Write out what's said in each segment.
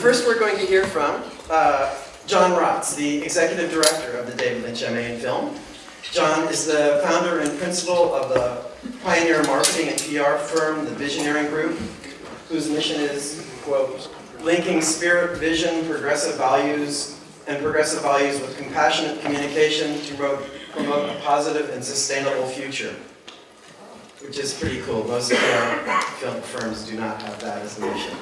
First, we're going to hear from John Raatz, the Executive Director of the David Lynch MA in Film. John is the founder and principal of the pioneer marketing and PR firm, the Visioneering Group, whose mission is, quote, linking spirit, vision, progressive values with compassionate communication to promote a positive and sustainable future. Which is pretty cool. Most film firms do not have that as a mission.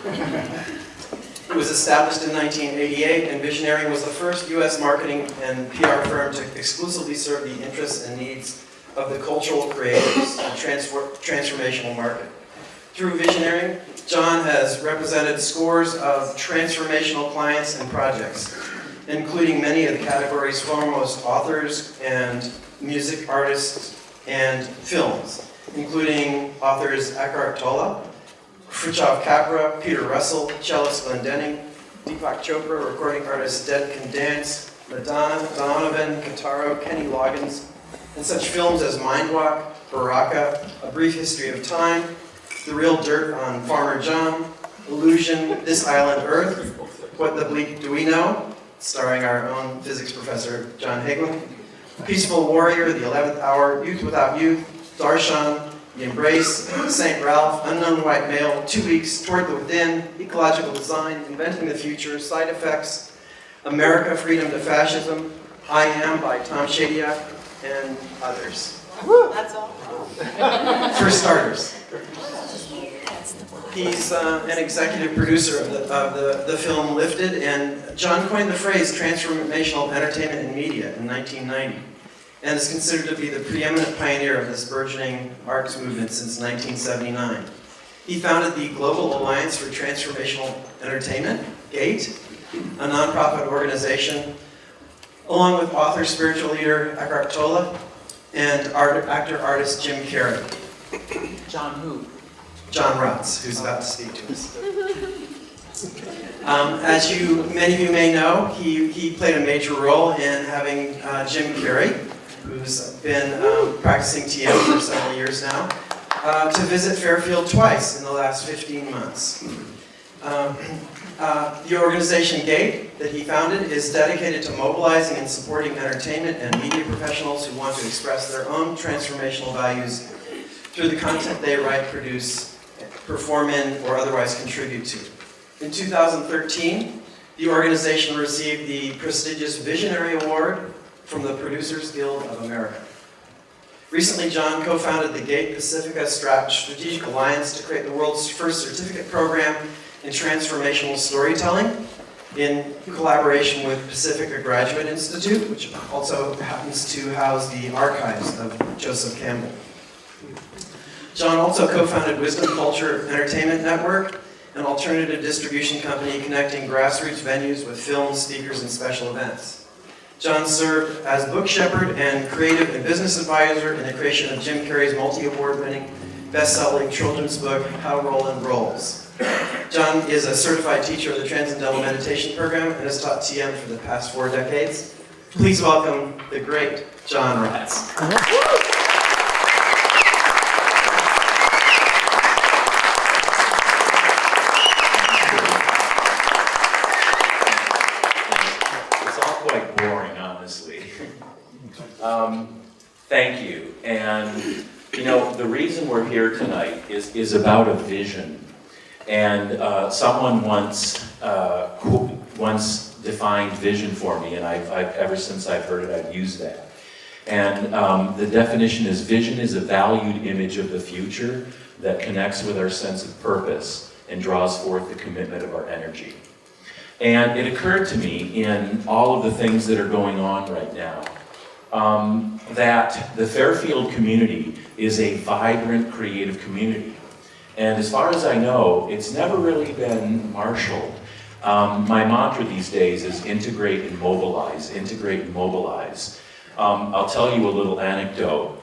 It was established in 1988, and Visioneering was the first U.S. marketing and PR firm to exclusively serve the interests and needs of the cultural creators and transformational market. Through Visioneering, John has represented scores of transformational clients and projects, including many of the category's foremost authors and music artists and films, including authors Eckhart Tolle, Fritjof Capra, Peter Russell, cellist Glenn Denning, Deepak Chopra, recording artist Dead Can Dance, Madonna, Donovan, Kataro, Kenny Loggins, and such films as Mindwalk, Baraka, A Brief History of Time, The Real Dirt on Farmer John, Illusion, This Island Earth, What the Bleak Do We Know, starring our own physics professor John Hagelin, Peaceful Warrior, The 11th Hour, Youth Without Youth, Darshan, The Embrace, St. Ralph, Unknown White Male, 2 Weeks, Toward the Within, Ecological Design, Inventing the Future, Side Effects, America, Freedom to Fascism, I Am by Tom Shadyac, and others. That's all. For starters. He's an executive producer of the film Lifted, and John coined the phrase transformational entertainment and media in 1990. And is considered to be the preeminent pioneer of this burgeoning arts movement since 1979. He founded the Global Alliance for Transformational Entertainment, GATE, a nonprofit organization, along with author, spiritual leader Eckhart Tolle, and actor-artist Jim Carrey. John who? John Raatz, who's about to speak to us. As many of you may know, he played a major role in having Jim Carrey, who's been practicing TM for several years now, to visit Fairfield twice in the last 15 months. The organization GATE that he founded is dedicated to mobilizing and supporting entertainment and media professionals who want to express their own transformational values through the content they write, produce, perform in, or otherwise contribute to. In 2013, the organization received the prestigious Visionary Award from the Producers Guild of America. Recently, John co-founded the GATE Pacifica Strategic Alliance to create the world's first certificate program in transformational storytelling in collaboration with Pacifica Graduate Institute, which also happens to house the archives of Joseph Campbell. John also co-founded Wisdom Culture Entertainment Network, an alternative distribution company connecting grassroots venues with films, speakers, and special events. John served as book shepherd and creative and business advisor in the creation of Jim Carrey's multi-award-winning, best-selling children's book, How Roland Rolls. John is a certified teacher of the Transcendental Meditation Program and has taught TM for the past 4 decades. Please welcome the great John Raatz. Thank you. And, you know, the reason we're here tonight is about a vision. And someone once defined vision for me, and I've ever since I've heard it, I've used that. And the definition is: vision is a valued image of the future that connects with our sense of purpose and draws forth the commitment of our energy. And it occurred to me in all of the things that are going on right now, that the Fairfield community is a vibrant, creative community. And as far as I know, it's never really been marshaled. My mantra these days is integrate and mobilize, integrate and mobilize. I'll tell you a little anecdote.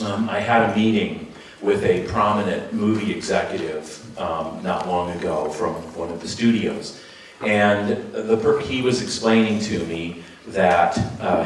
I had a meeting with a prominent movie executive not long ago from one of the studios. And he was explaining to me that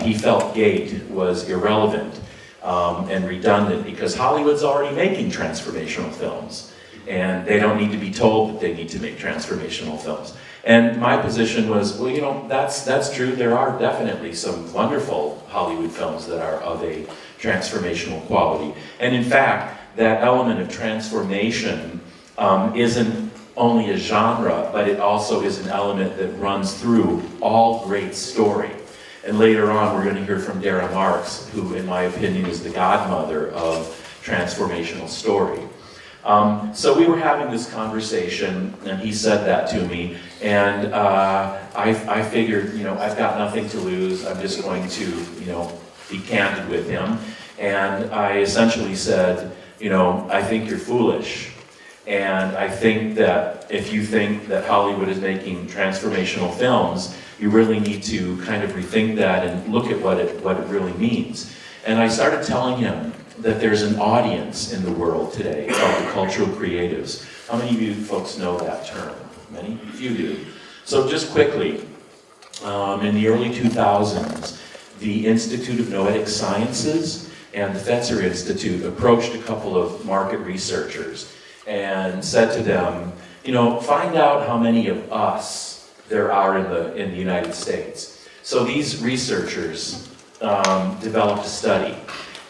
he felt GATE was irrelevant and redundant because Hollywood's already making transformational films. and they don't need to be told that they need to make transformational films. And my position was, well, you know, that's true. There are definitely some wonderful Hollywood films that are of a transformational quality. And in fact, that element of transformation isn't only a genre, but it also is an element that runs through all great story. And later on, we're going to hear from Dara Marks, who, in my opinion, is the godmother of transformational story. So we were having this conversation, and he said that to me, and I figured, you know, I've got nothing to lose. I'm just going to, you know, be candid with him. And I essentially said, you know, I think you're foolish. And I think that if you think that Hollywood is making transformational films, you really need to kind of rethink that and look at what it really means. And I started telling him that there's an audience in the world today of the cultural creatives. How many of you folks know that term? Many? A few do. So just quickly, in the early 2000s, the Institute of Noetic Sciences and the Fetzer Institute approached a couple of market researchers and said to them, you know, find out how many of us there are in the United States. So these researchers developed a study,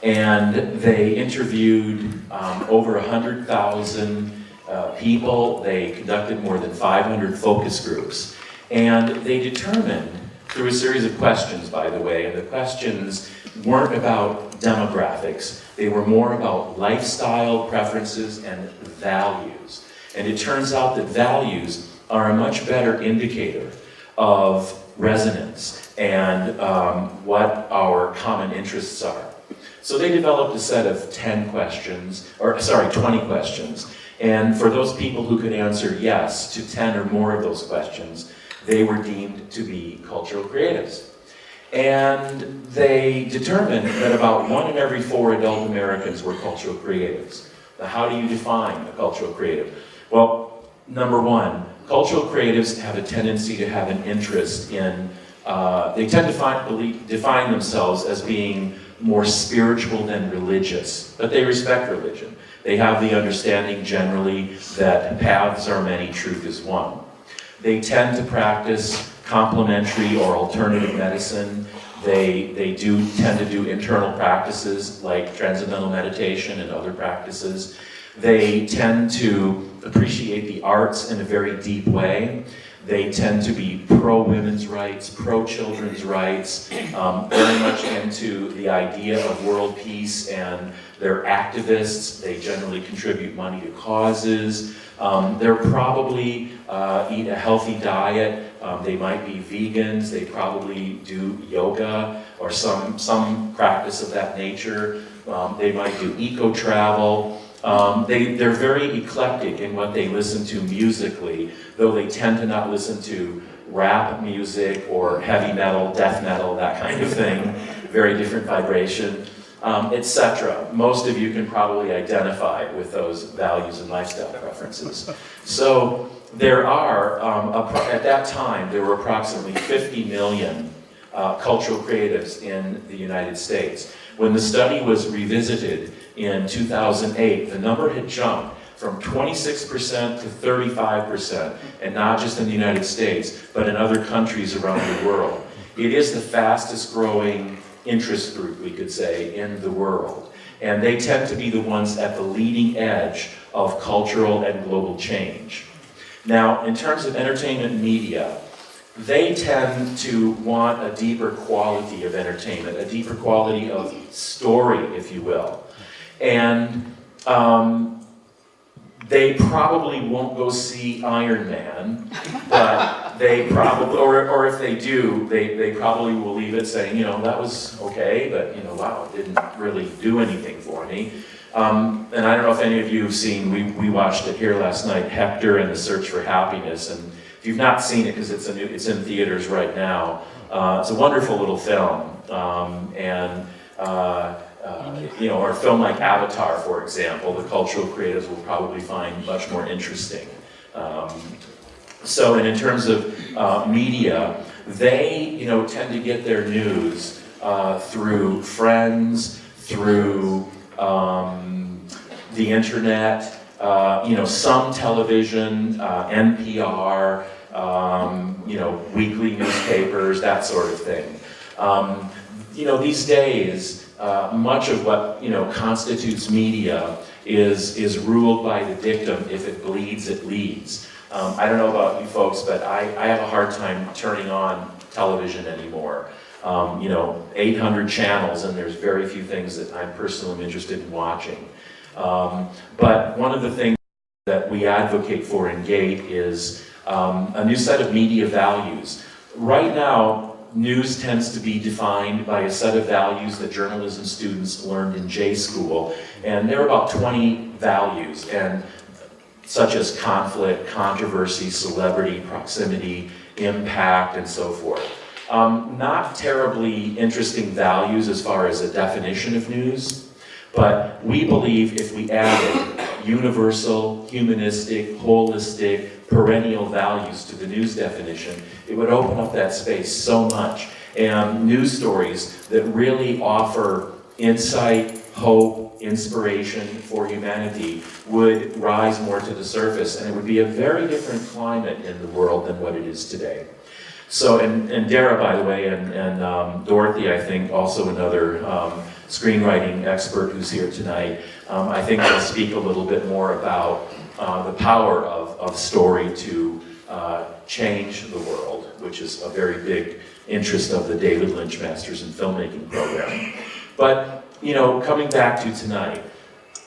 and they interviewed over 100,000 people. They conducted more than 500 focus groups, and they determined through a series of questions, by the way, and the questions weren't about demographics. They were more about lifestyle preferences and values. And it turns out that values are a much better indicator of resonance and what our common interests are. So they developed a set of 20 questions. And for those people who could answer yes to 10 or more of those questions, they were deemed to be cultural creatives. And they determined that about 1 in every 4 adult Americans were cultural creatives. Now, how do you define a cultural creative? Well, number one, cultural creatives have a tendency to have an interest in, they tend to define themselves as being more spiritual than religious, but they respect religion. They have the understanding generally that paths are many, truth is one. They tend to practice complementary or alternative medicine. They do tend to do internal practices like transcendental meditation and other practices. They tend to appreciate the arts in a very deep way. They tend to be pro-women's rights, pro-children's rights, very much into the idea of world peace, and they're activists. They generally contribute money to causes. They're probably eat a healthy diet. They might be vegans. They probably do yoga or some practice of that nature. They might do eco-travel. They're very eclectic in what they listen to musically, though they tend to not listen to rap music or heavy metal, death metal, that kind of thing. Very different vibration, etc. Most of you can probably identify with those values and lifestyle preferences. So there are, at that time, there were approximately 50 million cultural creatives in the United States. When the study was revisited in 2008, the number had jumped from 26% to 35%, and not just in the United States, but in other countries around the world. It is the fastest growing interest group, we could say, in the world. And they tend to be the ones at the leading edge of cultural and global change. Now, in terms of entertainment media, they tend to want a deeper quality of entertainment, a deeper quality of story, if you will. And they probably won't go see Iron Man, but they probably, or if they do, they probably will leave it saying, you know, that was okay, but, you know, wow, it didn't really do anything for me. And I don't know if any of you have seen, we watched it here last night, Hector and the Search for Happiness, and if you've not seen it, because it's in theaters right now, it's a wonderful little film, you know, or a film like Avatar, for example, the cultural creatives will probably find much more interesting. And in terms of media, they, you know, tend to get their news through friends, through the internet, some television, NPR, weekly newspapers, that sort of thing. These days, much of what, constitutes media is ruled by the dictum, if it bleeds, it leads. I don't know about you folks, but I have a hard time turning on television anymore. 800 channels, and there's very few things that I'm personally interested in watching. But one of the things that we advocate for in GATE is a new set of media values. Right now, news tends to be defined by a set of values that journalism students learned in J School, and there are about 20 values, and such as conflict, controversy, celebrity, proximity, impact, and so forth. Not terribly interesting values as far as a definition of news, but we believe if we added universal, humanistic, holistic, perennial values to the news definition, it would open up that space so much. And news stories that really offer insight, hope, inspiration for humanity would rise more to the surface, and it would be a very different climate in the world than what it is today. So, and Dara, by the way, and Dorothy, I think, also another screenwriting expert who's here tonight, I think they'll speak a little bit more about the power of story to change the world, which is a very big interest of the David Lynch Masters in Filmmaking program. But, coming back to tonight,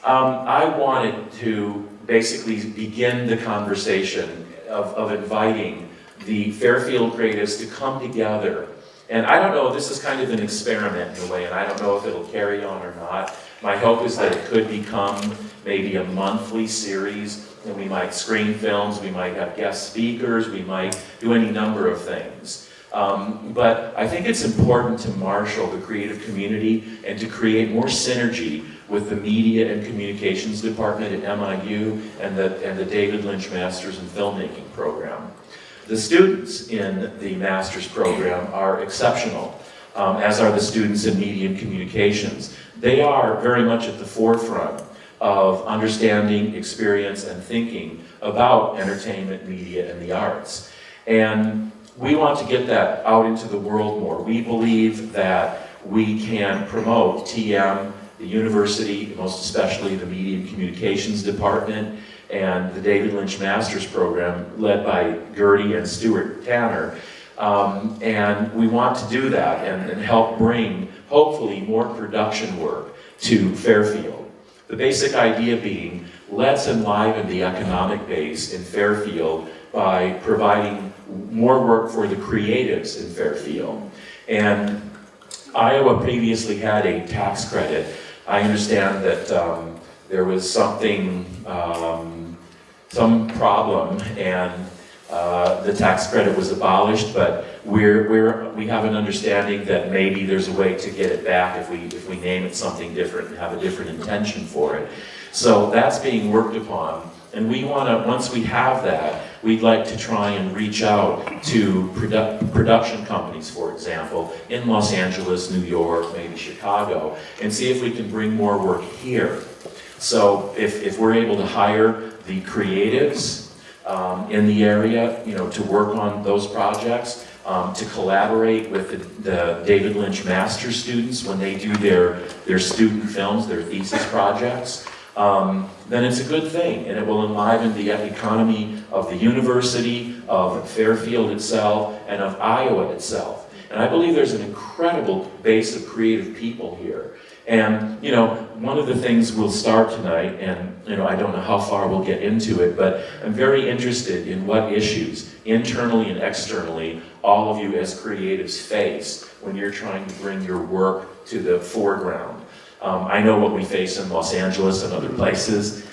I wanted to basically begin the conversation of inviting the Fairfield creatives to come together. And I don't know, this is kind of an experiment in a way, and I don't know if it'll carry on or not. My hope is that it could become maybe a monthly series, and we might screen films, we might have guest speakers, we might do any number of things. But I think it's important to marshal the creative community and to create more synergy with the Media and Communications Department at MIU and the David Lynch Masters in Filmmaking program. The students in the master's program are exceptional, as are the students in Media and Communications. They are very much at the forefront of understanding, experience, and thinking about entertainment, media, and the arts. And we want to get that out into the world more. We believe that we can promote TM, the university, most especially the Media and Communications Department, and the David Lynch Masters program led by Gurdy and Stuart Tanner. And we want to do that and help bring, hopefully, more production work to Fairfield. The basic idea being, let's enliven the economic base in Fairfield by providing more work for the creatives in Fairfield. And Iowa previously had a tax credit. I understand that there was something, some problem, and the tax credit was abolished, but we have an understanding that maybe there's a way to get it back if we name it something different and have a different intention for it. So that's being worked upon, and we want to, once we have that, we'd like to try and reach out to production companies, for example, in Los Angeles, New York, maybe Chicago, and see if we can bring more work here. So if we're able to hire the creatives in the area, to work on those projects, to collaborate with the David Lynch Master students when they do their student films, their thesis projects, then it's a good thing, and it will enliven the economy of the university, of Fairfield itself, and of Iowa itself. And I believe there's an incredible base of creative people here. And, one of the things we'll start tonight, and, I don't know how far we'll get into it, but I'm very interested in what issues, internally and externally, all of you as creatives face when you're trying to bring your work to the foreground. I know what we face in Los Angeles and other places.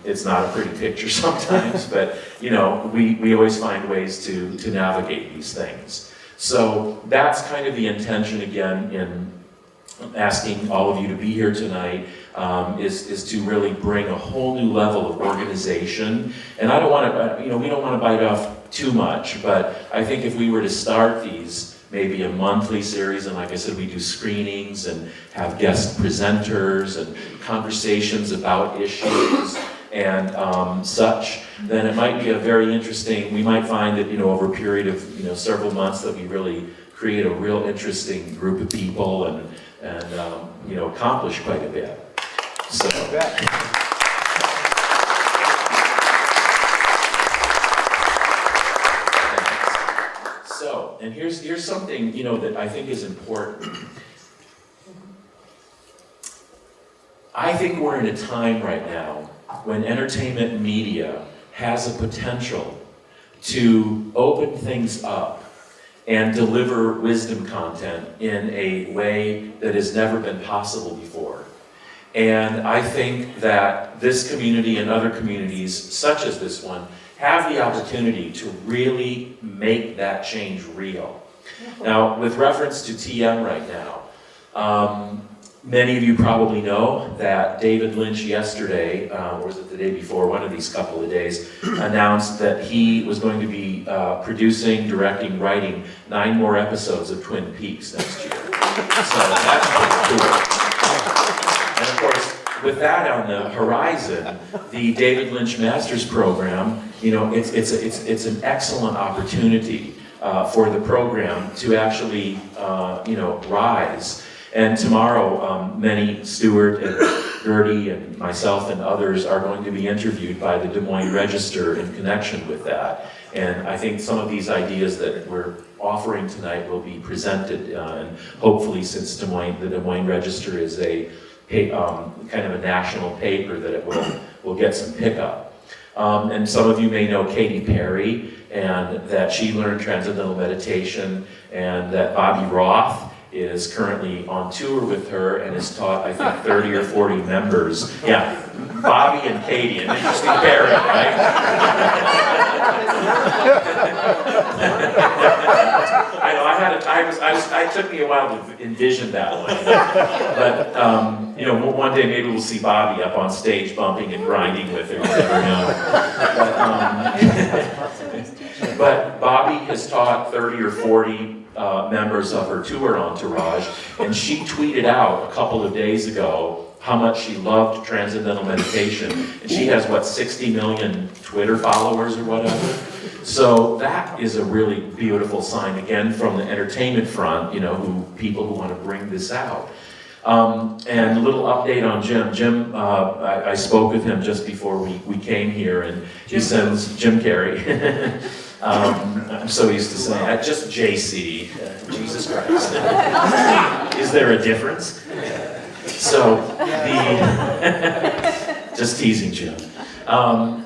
It's not a pretty picture sometimes, but, we always find ways to navigate these things. So that's kind of the intention, again, in asking all of you to be here tonight, is to really bring a whole new level of organization. And I don't want to, we don't want to bite off too much, but I think if we were to start these, maybe a monthly series, and like I said, we do screenings and have guest presenters and conversations about issues, and such, then it might be a very interesting, we might find that, over a period of, several months that we really create a real interesting group of people and accomplish quite a bit. So. So, and here's something, that I think is important. I think we're in a time right now when entertainment and media has a potential to open things up and deliver wisdom content in a way that has never been possible before. And I think that this community and other communities, such as this one, have the opportunity to really make that change real. Now, with reference to TM right now, many of you probably know that David Lynch yesterday, or was it the day before, one of these couple of days, announced that he was going to be producing, directing, writing 9 more episodes of Twin Peaks next year. So that's pretty cool. And of course, with that on the horizon, the David Lynch Masters Program, it's an excellent opportunity for the program to actually, rise. And tomorrow, many, Stuart and Gurdy and myself and others are going to be interviewed by the Des Moines Register in connection with that. And I think some of these ideas that we're offering tonight will be presented, and hopefully, since the Des Moines Register is a kind of a national paper, that it will get some pickup. And some of you may know Katy Perry, and that she learned Transcendental Meditation, and that Bobby Roth is currently on tour with her and has taught, I think, 30 or 40 members. Yeah, Bobby and Katie, an interesting pairing, right? I know, it took me a while to envision that one. But, one day maybe we'll see Bobby up on stage bumping and grinding with her, you never know. But Bobby has taught 30 or 40 members of her tour entourage, and she tweeted out a couple of days ago how much she loved Transcendental Meditation, and she has, 60 million Twitter followers or whatever. So that is a really beautiful sign, again, from the entertainment front, people who want to bring this out. And a little update on Jim. Jim, I spoke with him just before we came here, and he sends Jim Carrey. I'm so used to saying that. Just JC, Jesus Christ. Is there a difference? So, just teasing Jim.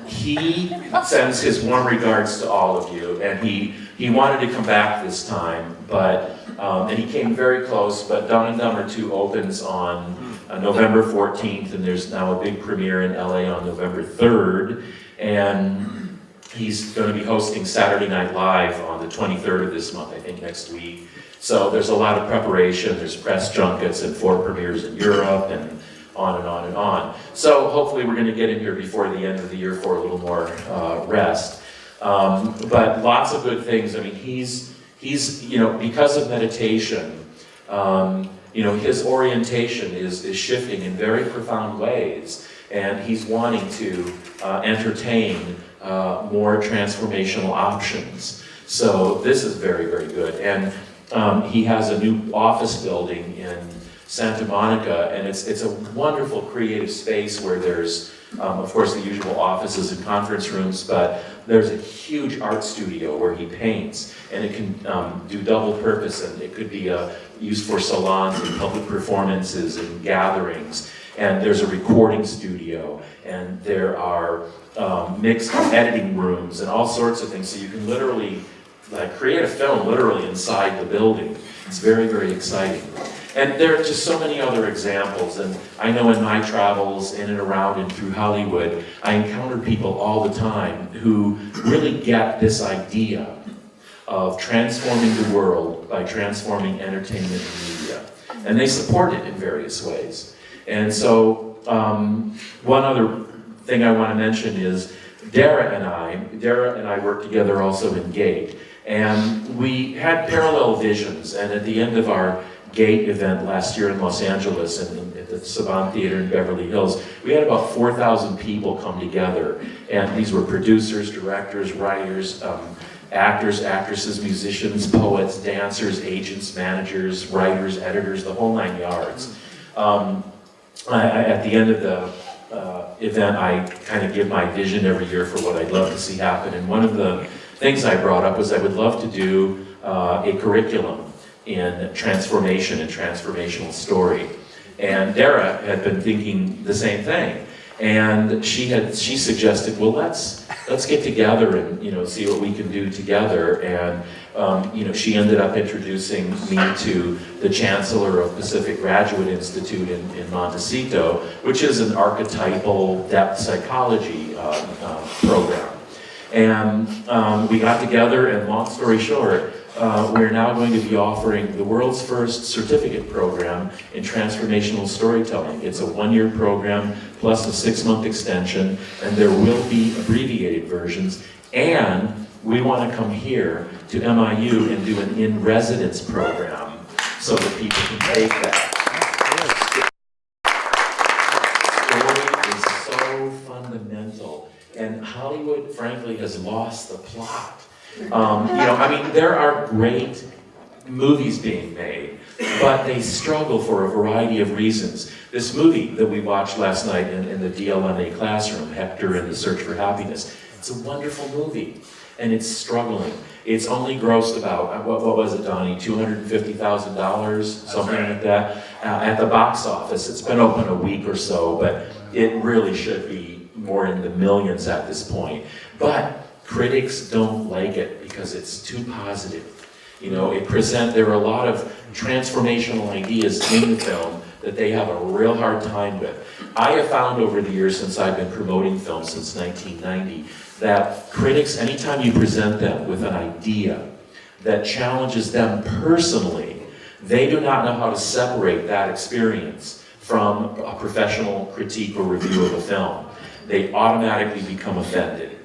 He sends his warm regards to all of you, and he wanted to come back this time, but and he came very close, but Dumb and Dumber 2 opens on November 14th, and there's now a big premiere in LA on November 3rd, and he's going to be hosting Saturday Night Live on the 23rd of this month, I think next week. So there's a lot of preparation, there's press junkets and 4 premieres in Europe, and on and on and on. So hopefully we're going to get in here before the end of the year for a little more rest. But lots of good things. I mean, he's because of meditation, his orientation is shifting in very profound ways, and he's wanting to entertain more transformational options. So this is very, very good. And he has a new office building in Santa Monica, and it's a wonderful creative space where there's, of course, the usual offices and conference rooms, but there's a huge art studio where he paints, and it can do double purpose, and it could be used for salons and public performances and gatherings. And there's a recording studio, and there are mixed editing rooms and all sorts of things, so you can literally create a film literally inside the building. It's very, very exciting. And there are just so many other examples, and I know in my travels in and around and through Hollywood, I encounter people all the time who really get this idea of transforming the world by transforming entertainment and media. And they support it in various ways. And so, one other thing I want to mention is Dara and I worked together also in GATE. And we had parallel visions, and at the end of our Gate event last year in Los Angeles and at the Savant Theater in Beverly Hills, we had about 4,000 people come together. And these were producers, directors, writers, actors, actresses, musicians, poets, dancers, agents, managers, writers, editors, the whole 9 yards. At the end of the event, I kind of give my vision every year for what I'd love to see happen. And one of the things I brought up was I would love to do a curriculum in transformation and transformational story. And Dara had been thinking the same thing. And she suggested, well, let's get together and see what we can do together. And she ended up introducing me to the chancellor of Pacific Graduate Institute in Montecito, which is an archetypal depth psychology program. And we got together, and long story short, we're now going to be offering the world's first certificate program in transformational storytelling. It's a 1-year program plus a 6-month extension, and there will be abbreviated versions. And we want to come here to MIU and do an in-residence program so that people can take that. Story is so fundamental, and Hollywood, frankly, has lost the plot. There are great movies being made, but they struggle for a variety of reasons. This movie that we watched last night in the DLMA classroom, Hector and the Search for Happiness, it's a wonderful movie, and it's struggling. It's only grossed about, what was it, Donnie, $250,000, something like that, at the box office. It's been open a week or so, but it really should be more in the millions at this point. But critics don't like it because it's too positive. There are a lot of transformational ideas in the film that they have a real hard time with. I have found over the years, since I've been promoting film since 1990, that critics, anytime you present them with an idea that challenges them personally, they do not know how to separate that experience from a professional critique or review of a film. They automatically become offended.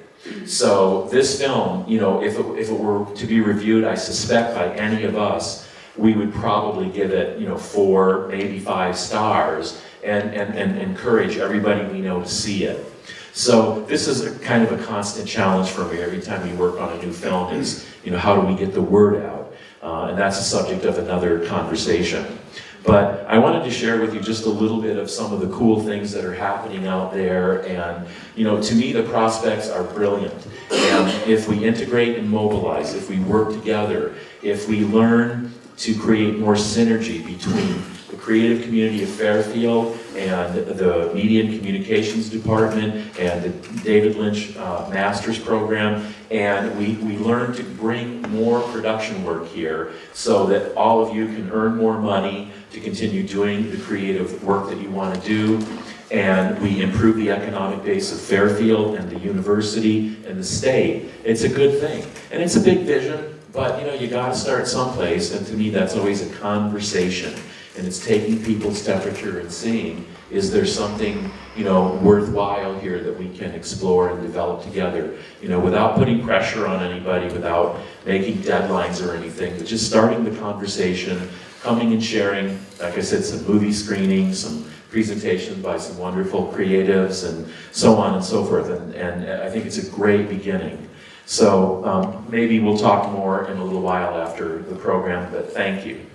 So this film, if it were to be reviewed, I suspect by any of us, we would probably give it, 4, maybe 5 stars, and encourage everybody we know to see it. So this is a kind of a constant challenge for me every time we work on a new film is, how do we get the word out? And that's the subject of another conversation. But I wanted to share with you just a little bit of some of the cool things that are happening out there. And, to me, the prospects are brilliant. And if we integrate and mobilize, if we work together, if we learn to create more synergy between the creative community of Fairfield and the Media and Communications Department and the David Lynch Master's Program, and we learn to bring more production work here so that all of you can earn more money to continue doing the creative work that you want to do, and we improve the economic base of Fairfield and the university and the state. It's a good thing. And it's a big vision, but you got to start someplace, and to me that's always a conversation. And it's taking people's temperature and seeing, is there something, worthwhile here that we can explore and develop together, without putting pressure on anybody, without making deadlines or anything, but just starting the conversation, coming and sharing, like I said, some movie screenings, some presentations by some wonderful creatives, and so on and so forth. And I think it's a great beginning. So maybe we'll talk more in a little while after the program, but thank you.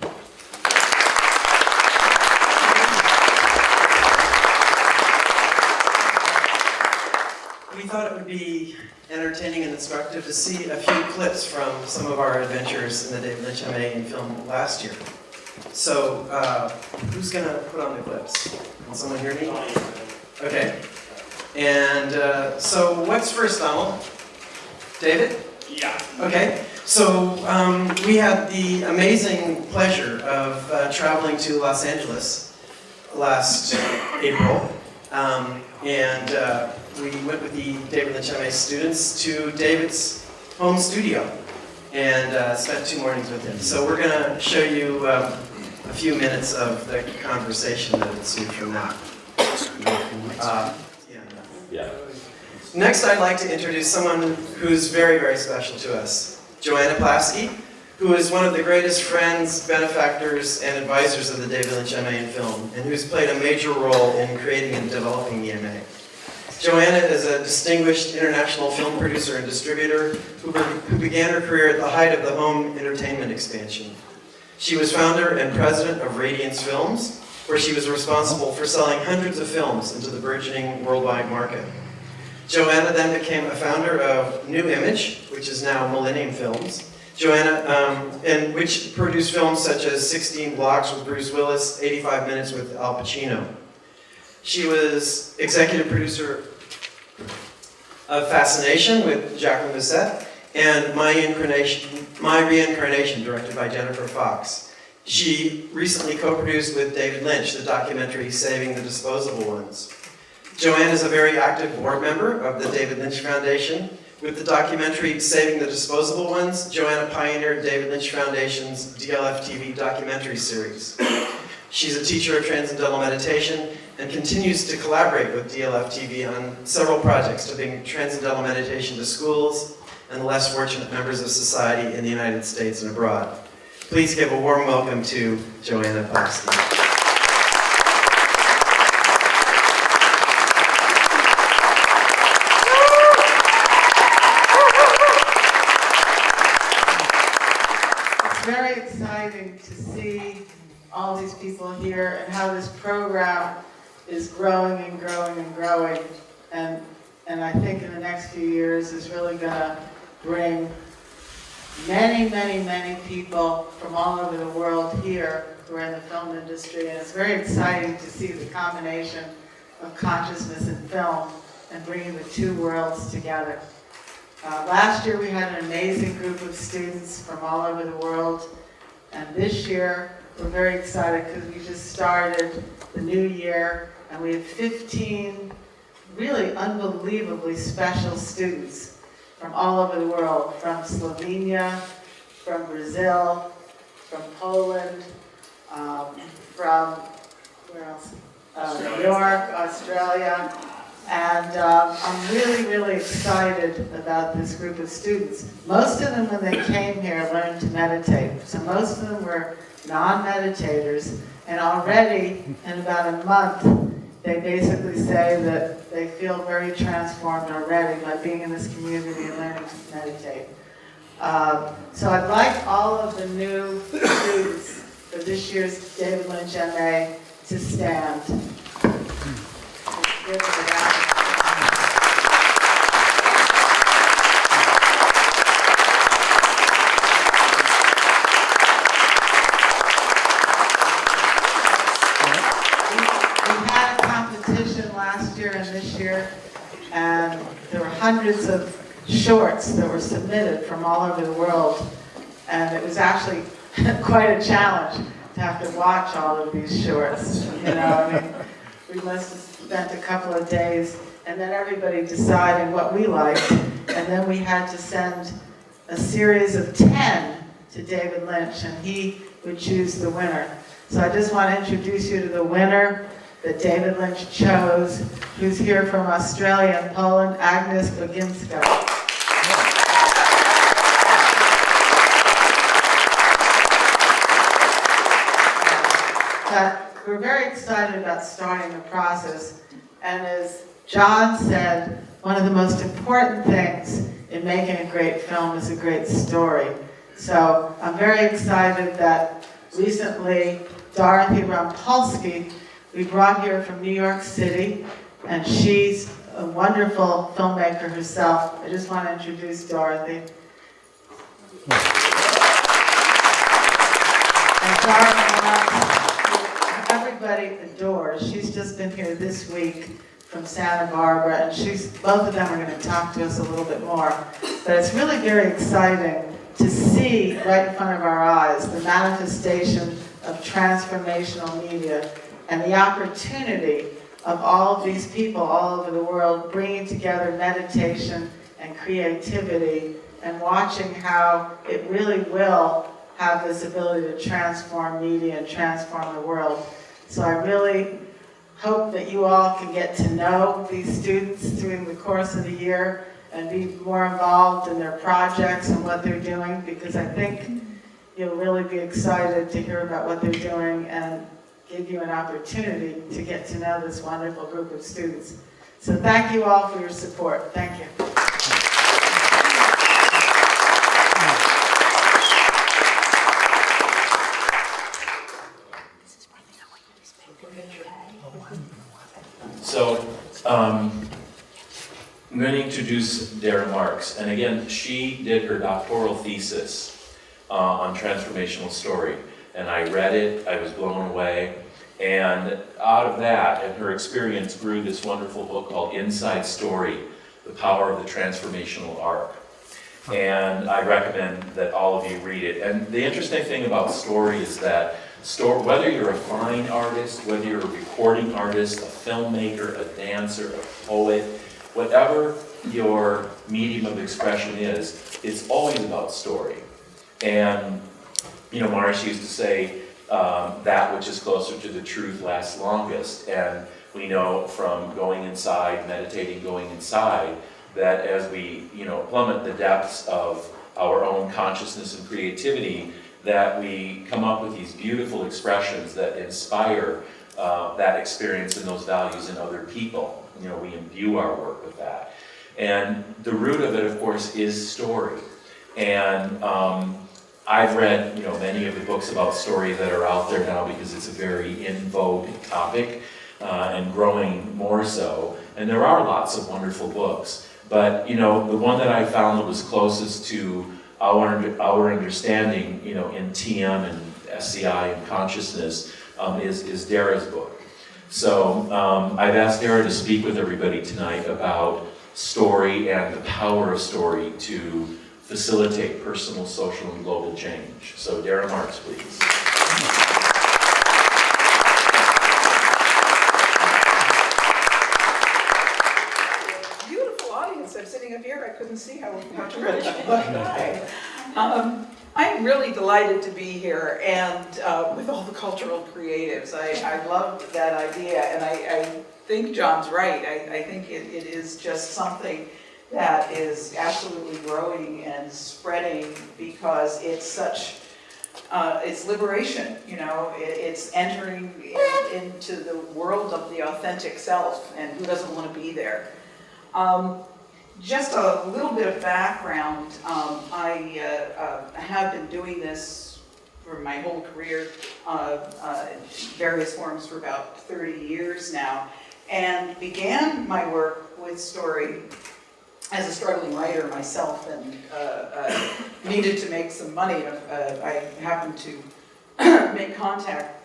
We thought it would be entertaining and instructive to see a few clips from some of our adventures in the David Lynch MA in film last year. So, who's going to put on the clips? Can someone hear me? Okay. And so, what's first, Donald? David? Yeah. Okay. So, we had the amazing pleasure of traveling to Los Angeles last April. We went with the David Lynch MA students to David's home studio and spent 2 mornings with him. So we're going to show you a few minutes of the conversation that ensued from that. Next, I'd like to introduce someone who's very, very special to us. Joanna Plafsky, who is one of the greatest friends, benefactors, and advisors of the David Lynch MA in Film, and who's played a major role in creating and developing the MA. Joanna is a distinguished international film producer and distributor who began her career at the height of the home entertainment expansion. She was founder and president of Radiance Films, where she was responsible for selling hundreds of films into the burgeoning worldwide market. Joanna then became a founder of New Image, which is now Millennium Films, and which produced films such as 16 Blocks with Bruce Willis, 85 Minutes with Al Pacino. She was executive producer of Fascination with Jacqueline Bisset, and My Reincarnation, directed by Jennifer Fox. She recently co-produced with David Lynch the documentary Saving the Disposable Ones. Joanne is a very active board member of the David Lynch Foundation. With the documentary Saving the Disposable Ones, Joanna pioneered David Lynch Foundation's DLF-TV documentary series. She's a teacher of Transcendental Meditation and continues to collaborate with DLF-TV on several projects to bring Transcendental Meditation to schools and the less fortunate members of society in the United States and abroad. Please give a warm welcome to Joanna Plafsky. It's very exciting to see all these people here and how this program is growing and growing and growing. And I think in the next few years is really going to bring many, many, many people from all over the world here who are in the film industry. And it's very exciting to see the combination of consciousness and film and bringing the two worlds together. Last year we had an amazing group of students from all over the world. And this year we're very excited because we just started the new year and we have 15 really unbelievably special students from all over the world, from Slovenia, from Brazil, from Poland, from where else? New York, Australia. And I'm really, really excited about this group of students. Most of them, when they came here, learned to meditate. So most of them were non-meditators. And already, in about a month, they basically say that they feel very transformed already by being in this community and learning to meditate. So I'd like all of the new students for this year's David Lynch MA to stand. Give them a round. Last year and this year, and there were hundreds of shorts that were submitted from all over the world, and it was actually quite a challenge to have to watch all of these shorts. You know, I mean, we must have spent a couple of days, and then everybody deciding what we liked, and then we had to send a series of 10 to David Lynch, and he would choose the winner. So I just want to introduce you to the winner that David Lynch chose, who's here from Australia and Poland, Agnes Boginska. But we're very excited about starting the process, and as John said, one of the most important things in making a great film is a great story. So I'm very excited that recently Dorothy Rompalske we brought here from New York City, and she's a wonderful filmmaker herself. I just want to introduce Dorothy. And Dara Marks, everybody adores. She's just been here this week from Santa Barbara, and both of them are going to talk to us a little bit more. But it's really very exciting to see right in front of our eyes the manifestation of transformational media and the opportunity of all of these people all over the world bringing together meditation and creativity and watching how it really will have this ability to transform media and transform the world. So I really hope that you all can get to know these students during the course of the year and be more involved in their projects and what they're doing, because I think you'll really be excited to hear about what they're doing and give you an opportunity to get to know this wonderful group of students. So thank you all for your support. Thank you. So, I'm going to introduce Dara Marks, and again, she did her doctoral thesis on transformational story, and I read it, I was blown away, and out of that and her experience grew this wonderful book called Inside Story, The Power of the Transformational Arc. And I recommend that all of you read it. And the interesting thing about story is that whether you're a fine artist, whether you're a recording artist, a filmmaker, a dancer, a poet, whatever your medium of expression is, it's always about story. And, you know, Marsh used to say, that which is closer to the truth lasts longest. And we know from going inside, meditating, going inside, that as we, you know, plummet the depths of our own consciousness and creativity, that we come up with these beautiful expressions that inspire that experience and those values in other people. You know, we imbue our work with that. And the root of it, of course, is story. And I've read, you know, many of the books about story that are out there now because it's a very in vogue topic and growing more so. And there are lots of wonderful books. But, you know, the one that I found that was closest to our understanding, you know, in TM and SCI and consciousness is Dara's book. So I've asked Dara to speak with everybody tonight about story and the power of story to facilitate personal, social, and global change. So Dara Marks, please. Beautiful audience. I'm sitting up here. I couldn't see how much rich it looked. I'm really delighted to be here and with all the cultural creatives. I loved that idea, and I think John's right. I think it is just something that is absolutely growing and spreading because it's such, it's liberation, you know, it's entering into the world of the authentic self, and who doesn't want to be there? Just a little bit of background. I have been doing this for my whole career, in various forms for about 30 years now, and began my work with story as a struggling writer myself, and needed to make some money. I happened to make contact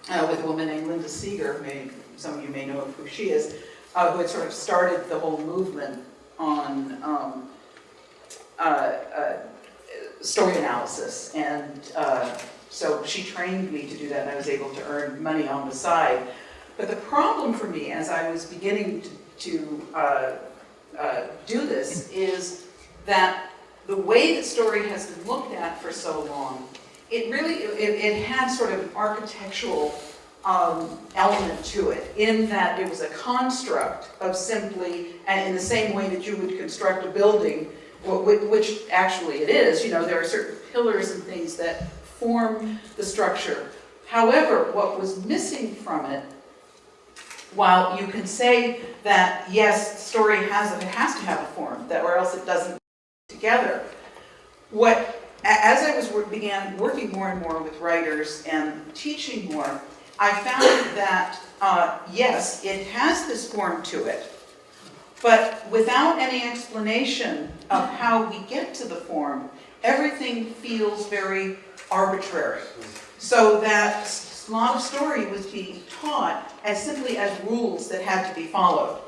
with a woman named Linda Seeger, some of you may know who she is, who had sort of started the whole movement on story analysis. And so she trained me to do that, and I was able to earn money on the side. But the problem for me, as I was beginning to do this, is that the way that story has been looked at for so long, it had sort of an architectural element to it, in that it was a construct of simply, and in the same way that you would construct a building, which actually it is, you know, there are certain pillars and things that form the structure. However, what was missing from it, while you can say that, yes, story has to have a form, that or else it doesn't together, as I began working more and more with writers and teaching more, I found that, yes, it has this form to it, but without any explanation of how we get to the form, everything feels very arbitrary. So that a lot of story was being taught as simply as rules that had to be followed.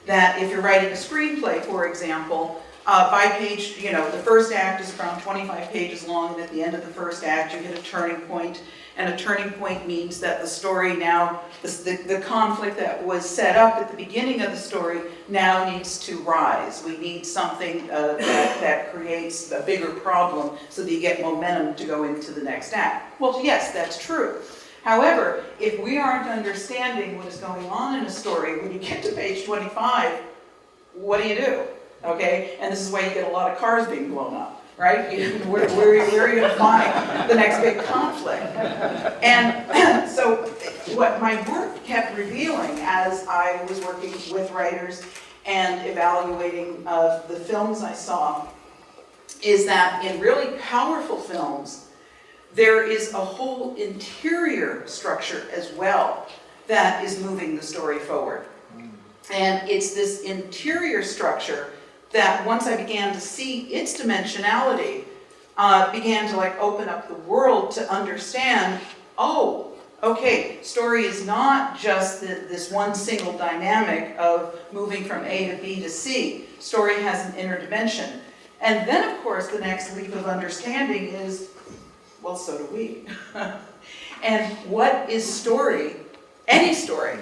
That if you're writing a screenplay, for example, by page, you know, the first act is around 25 pages long, and at the end of the first act you hit a turning point, and a turning point means that the story now, the conflict that was set up at the beginning of the story now needs to rise. We need something that creates a bigger problem so that you get momentum to go into the next act. Well, yes, that's true. However, if we aren't understanding what is going on in a story, when you get to page 25, what do you do? Okay? And this is why you get a lot of cars being blown up. right? Where are you gonna find the next big conflict? And so what my work kept revealing as I was working with writers and evaluating the films I saw is that in really powerful films, there is a whole interior structure as well that is moving the story forward. And it's this interior structure that once I began to see its dimensionality, began to like open up the world to understand, oh, okay, story is not just this one single dynamic of moving from A to B to C. Story has an inner dimension. And then, of course, the next leap of understanding is, well, so do we. And what is story, any story,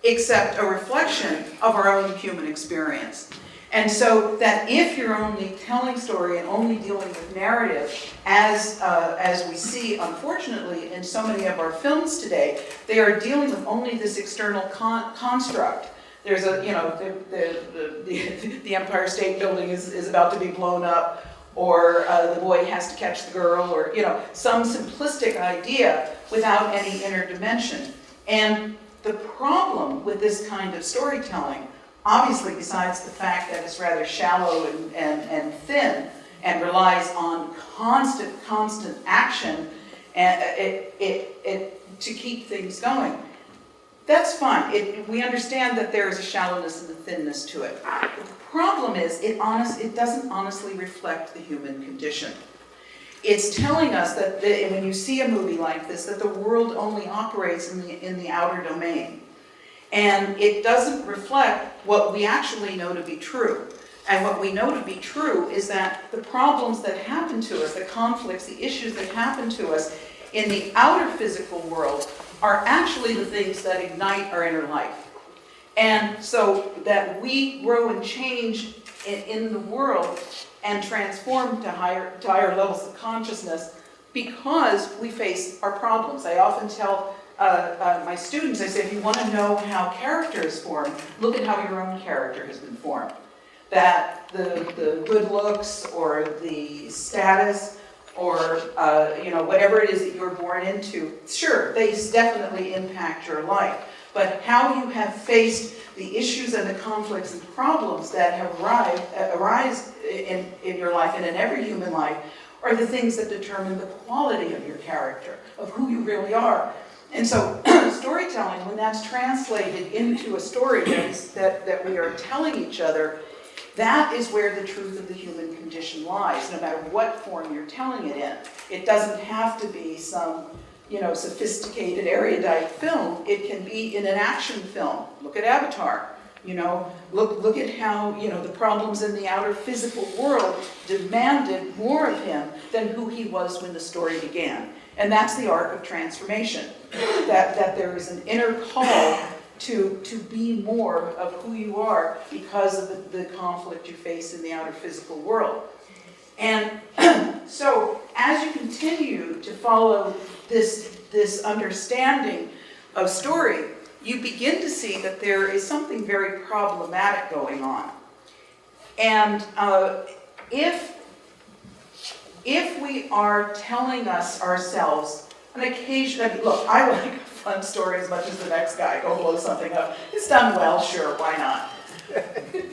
except a reflection of our own human experience? And so that if you're only telling story and only dealing with narrative, as we see, unfortunately, in so many of our films today, they are dealing with only this external construct. There's a, you know, the Empire State Building is about to be blown up, or the boy has to catch the girl, or, you know, some simplistic idea without any inner dimension. And the problem with this kind of storytelling, obviously, besides the fact that it's rather shallow and thin and relies on constant action and to keep things going, that's fine. We understand that there is a shallowness and a thinness to it. The problem is it doesn't honestly reflect the human condition. It's telling us that when you see a movie like this, that the world only operates in the outer domain. And it doesn't reflect what we actually know to be true. And what we know to be true is that the problems that happen to us, the conflicts, the issues that happen to us in the outer physical world are actually the things that ignite our inner life. And so that we grow and change in the world and transform to higher levels of consciousness because we face our problems. I often tell my students, I say, if you want to know how character is formed, look at how your own character has been formed. That the good looks or the status or you know, whatever it is that you're born into, sure, they definitely impact your life. But how you have faced the issues and the conflicts and problems that have arise in your life and in every human life are the things that determine the quality of your character, of who you really are. And so storytelling, when that's translated into a story that we are telling each other, that is where the truth of the human condition lies, no matter what form you're telling it in. It doesn't have to be some, you know, sophisticated, erudite film. It can be in an action film. Look at Avatar. You know, look at how, you know, the problems in the outer physical world demanded more of him than who he was when the story began. And that's the art of transformation. That there is an inner call to be more of who you are because of the conflict you face in the outer physical world. And so as you continue to follow this understanding of story, you begin to see that there is something very problematic going on. And if we are telling ourselves an occasion, I mean, look, I like a fun story as much as the next guy, go blow something up. It's done well, sure, why not?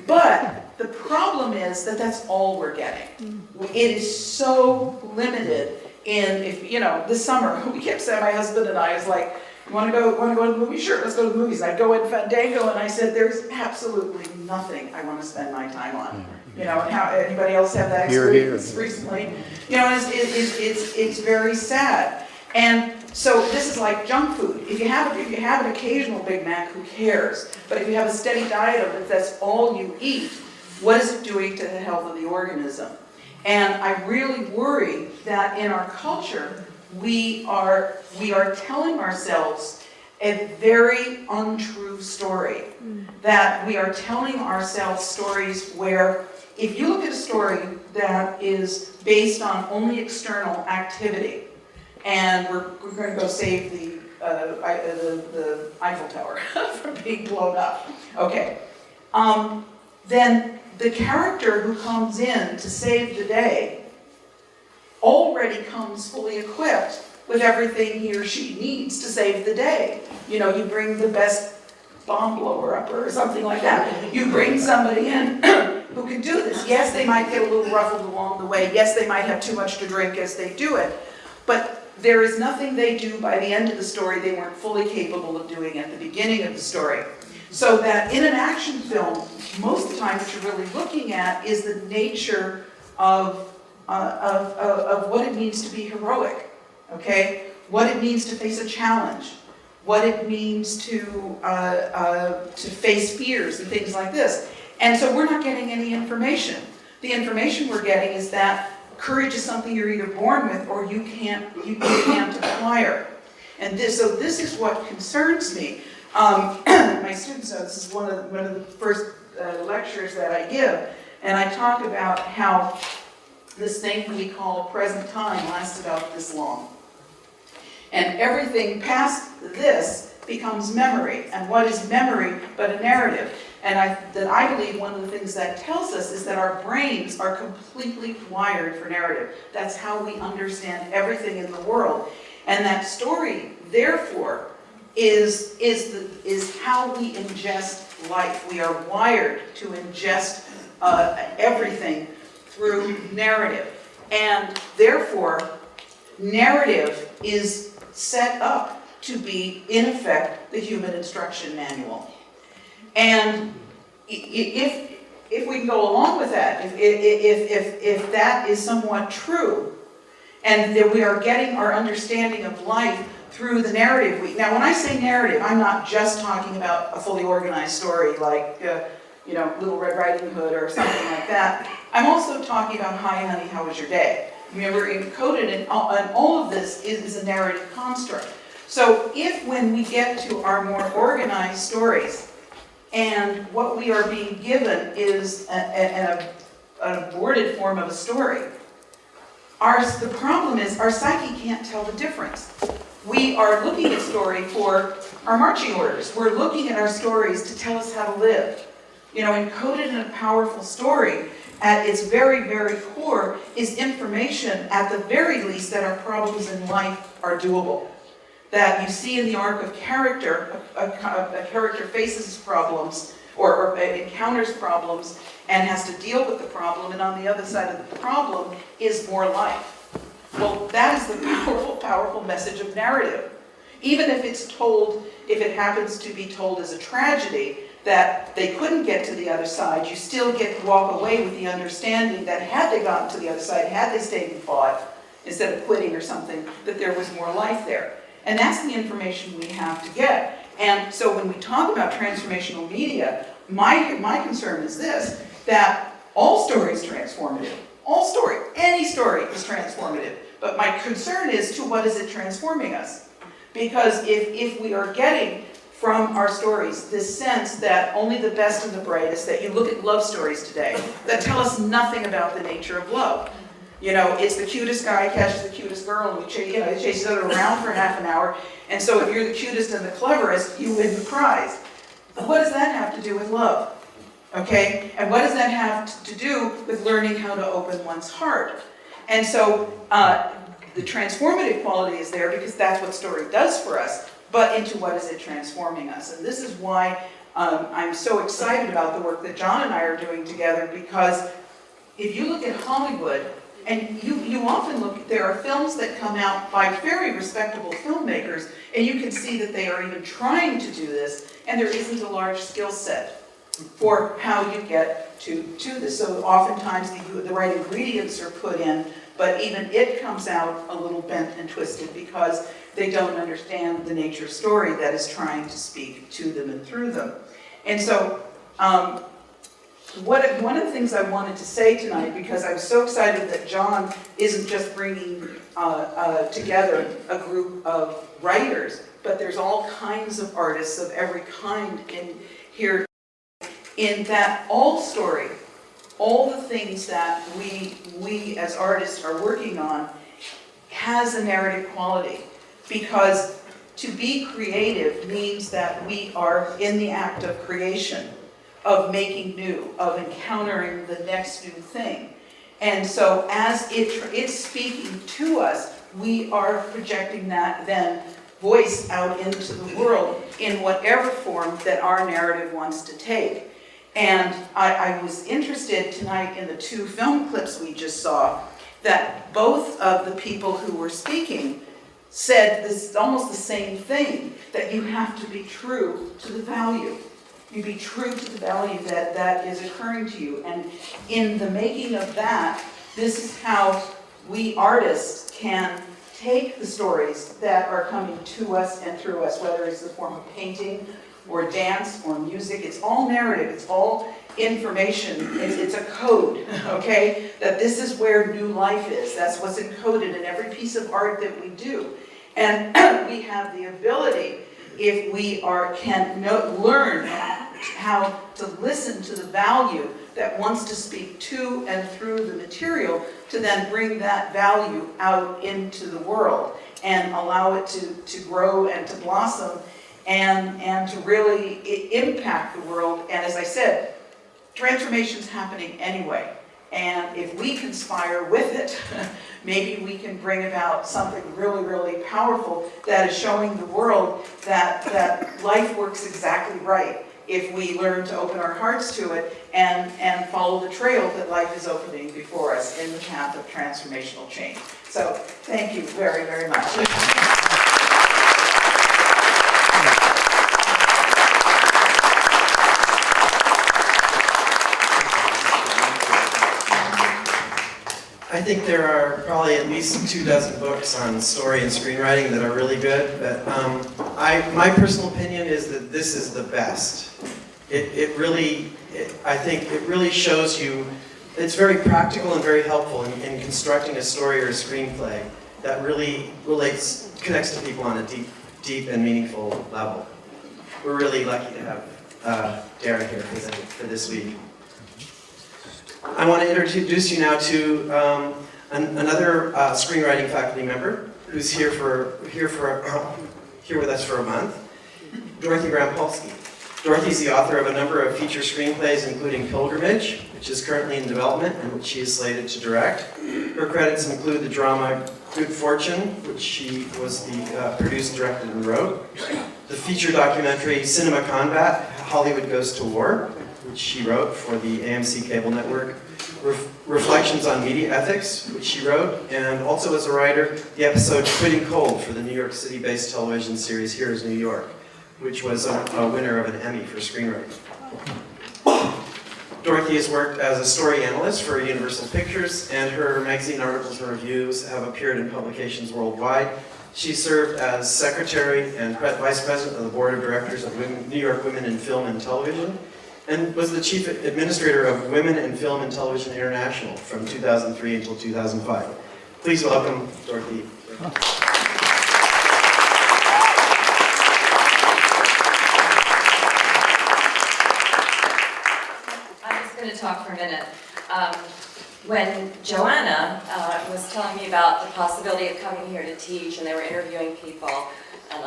But the problem is that that's all we're getting. It is so limited in, if you know, this summer, we kept saying, my husband and I, is like, you want to go to the movie? Sure, let's go to the movies. And I'd go in Fandango and I said, there's absolutely nothing I want to spend my time on. You know, and how anybody else have that experience recently? You know, it's very sad. And so this is like junk food. If you have an occasional Big Mac, who cares? But if you have a steady diet of it, that's all you eat, what is it doing to the health of the organism? And I really worry that in our culture, we are telling ourselves a very untrue story. That we are telling ourselves stories where, if you look at a story that is based on only external activity, and we're going to go save the Eiffel Tower from being blown up, okay, then the character who comes in to save the day already comes fully equipped with everything he or she needs to save the day. You know, you bring the best bomb blower upper or something like that. You bring somebody in who can do this. Yes, they might get a little ruffled along the way. Yes, they might have too much to drink as they do it. But there is nothing they do by the end of the story they weren't fully capable of doing at the beginning of the story. So that in an action film, most of the time what you're really looking at is the nature of what it means to be heroic, okay? What it means to face a challenge, what it means to face fears and things like this. And so we're not getting any information. The information we're getting is that courage is something you're either born with or you can't acquire. And so this is what concerns me. My students know this is one of the first lectures that I give, and I talk about how this thing we call present time lasts about this long. And everything past this becomes memory. And what is memory but a narrative? And I believe one of the things that tells us is that our brains are completely wired for narrative. That's how we understand everything in the world. And that story, therefore, is how we ingest life. We are wired to ingest everything through narrative. And therefore, narrative is set up to be, in effect, the human instruction manual. And if we can go along with that, if that is somewhat true, and that we are getting our understanding of life through the narrative. Now, when I say narrative, I'm not just talking about a fully organized story like, Little Red Riding Hood or something like that. I'm also talking about, hi honey, how was your day? Remember, encoded in all of this is a narrative construct. So when we get to our more organized stories, and what we are being given is an aborted form of a story, the problem is our psyche can't tell the difference. We are looking at story for our marching orders. We're looking at our stories to tell us how to live. Encoded in a powerful story, at its very, very core, is information, at the very least, that our problems in life are doable. That you see in the arc of character, a character faces problems, or encounters problems, and has to deal with the problem, and on the other side of the problem is more life. Well, that is the powerful, powerful message of narrative. Even if if it happens to be told as a tragedy, that they couldn't get to the other side, you still get to walk away with the understanding that had they gotten to the other side, had they stayed and fought, instead of quitting or something, that there was more life there. And that's the information we have to get. And so when we talk about transformational media, my concern is this, that all story is transformative. Any story is transformative. But my concern is, to what is it transforming us? Because if we are getting from our stories this sense that only the best and the brightest, that you look at love stories today, that tell us nothing about the nature of love. It's the cutest guy catches the cutest girl, and they chase each other around for half an hour, and so if you're the cutest and the cleverest, you win the prize. What does that have to do with love? Okay? And what does that have to do with learning how to open one's heart? And so the transformative quality is there because that's what story does for us, but into what is it transforming us? And this is why I'm so excited about the work that John and I are doing together, because if you look at Hollywood, and you often look, there are films that come out by very respectable filmmakers, and you can see that they are even trying to do this, and there isn't a large skill set for how you get to this. So oftentimes the right ingredients are put in, but even it comes out a little bent and twisted because they don't understand the nature of story that is trying to speak to them and through them. And so one of the things I wanted to say tonight, because I was so excited that John isn't just bringing together a group of writers, but there's all kinds of artists of every kind in here, in that all story, all the things that we as artists are working on has a narrative quality, because to be creative means that we are in the act of creation, of making new, of encountering the next new thing. And so as it's speaking to us, we are projecting that then voice out into the world in whatever form that our narrative wants to take. And I was interested tonight in the 2 film clips we just saw, that both of the people who were speaking said this almost the same thing, that you have to be true to the value. You be true to the value that is occurring to you. And in the making of that, this is how we artists can take the stories that are coming to us and through us, whether it's the form of painting or dance or music. It's all narrative, it's all information, it's a code, okay? That this is where new life is. That's what's encoded in every piece of art that we do. And we have the ability, if we can learn how to listen to the value that wants to speak to and through the material, to then bring that value out into the world and allow it to grow and to blossom and to really impact the world. And as I said, transformation's happening anyway. And if we conspire with it, maybe we can bring about something really, really powerful that is showing the world that life works exactly right if we learn to open our hearts to it and follow the trail that life is opening before us in the path of transformational change. So thank you very, very much. I think there are probably at least 24 books on story and screenwriting that are really good, but my personal opinion is that this is the best. I think it really shows you, it's very practical and very helpful in constructing a story or a screenplay that really connects to people on a deep and meaningful level. We're really lucky to have Dara here for this week. I want to introduce you now to another screenwriting faculty member who's here with us for a month, Dorothy Rompalske. Dorothy's the author of a number of feature screenplays, including Pilgrimage, which is currently in development and which she is slated to direct. Her credits include the drama Good Fortune, which she was the produced, directed, and wrote. The feature documentary Cinema Combat, Hollywood Goes to War, which she wrote for the AMC cable network. Reflections on Media Ethics, which she wrote, and also as a writer, the episode Quitting Cold for the New York City-based television series Here's New York, which was a winner of an Emmy for screenwriting. Dorothy has worked as a story analyst for Universal Pictures, and her magazine articles and reviews have appeared in publications worldwide. She served as secretary and vice president of the board of directors of New York Women in Film and Television, and was the chief administrator of Women in Film and Television International from 2003 until 2005. Please welcome Dorothy. I'm just going to talk for a minute. When Joanna was telling me about the possibility of coming here to teach, and they were interviewing people, and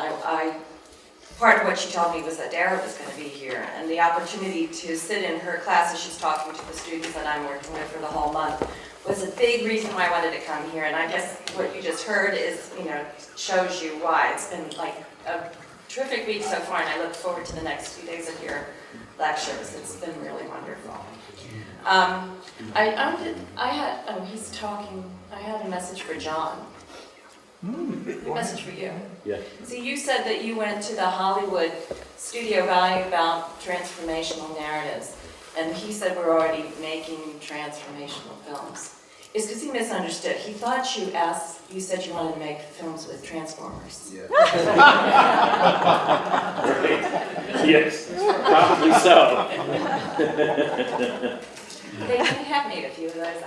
part of what she told me was that Dara was going to be here, and the opportunity to sit in her class as she's talking to the students that I'm working with for the whole month was a big reason why I wanted to come here. And I guess what you just heard is, shows you why. It's been like a terrific week so far, and I look forward to the next few days of your lectures. It's been really wonderful. He's talking. I had a message for John. A message for you. Yeah. See, you said that you went to the Hollywood Studio Valley about transformational narratives, and he said we're already making transformational films. It's because he misunderstood. He thought you said you wanted to make films with Transformers. Yeah. Yes, probably so. They have made a few of those, I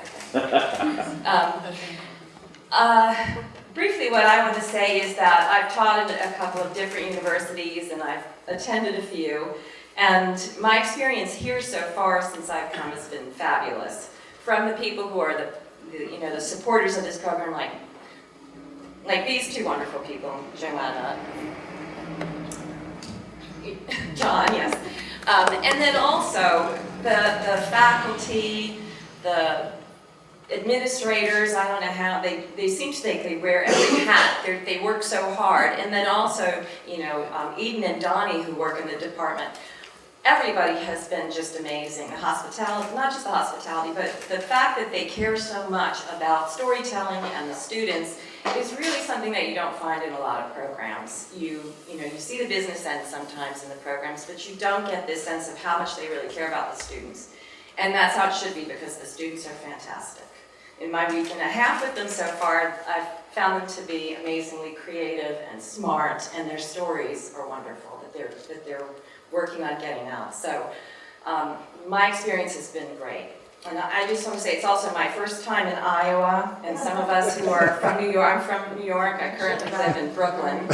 think. Briefly, what I want to say is that I've taught at a couple of different universities, and I've attended a few, and my experience here so far since I've come has been fabulous. From the people who are the supporters of this program, like these two wonderful people, Joanna, John, yes, and then also the faculty, the administrators, I don't know how, they seem to think they wear every hat. They work so hard. And then also, you know, Eden and Donnie who work in the department, everybody has been just amazing. The hospitality, not just the hospitality, but the fact that they care so much about storytelling and the students is really something that you don't find in a lot of programs. You know, you see the business end sometimes in the programs, but you don't get this sense of how much they really care about the students. And that's how it should be, because the students are fantastic. In my week and a half with them so far, I've found them to be amazingly creative and smart, and their stories are wonderful that they're working on getting out. So my experience has been great. And I just want to say it's also my first time in Iowa, and some of us who are from New York, I'm from New York, I currently live in Brooklyn.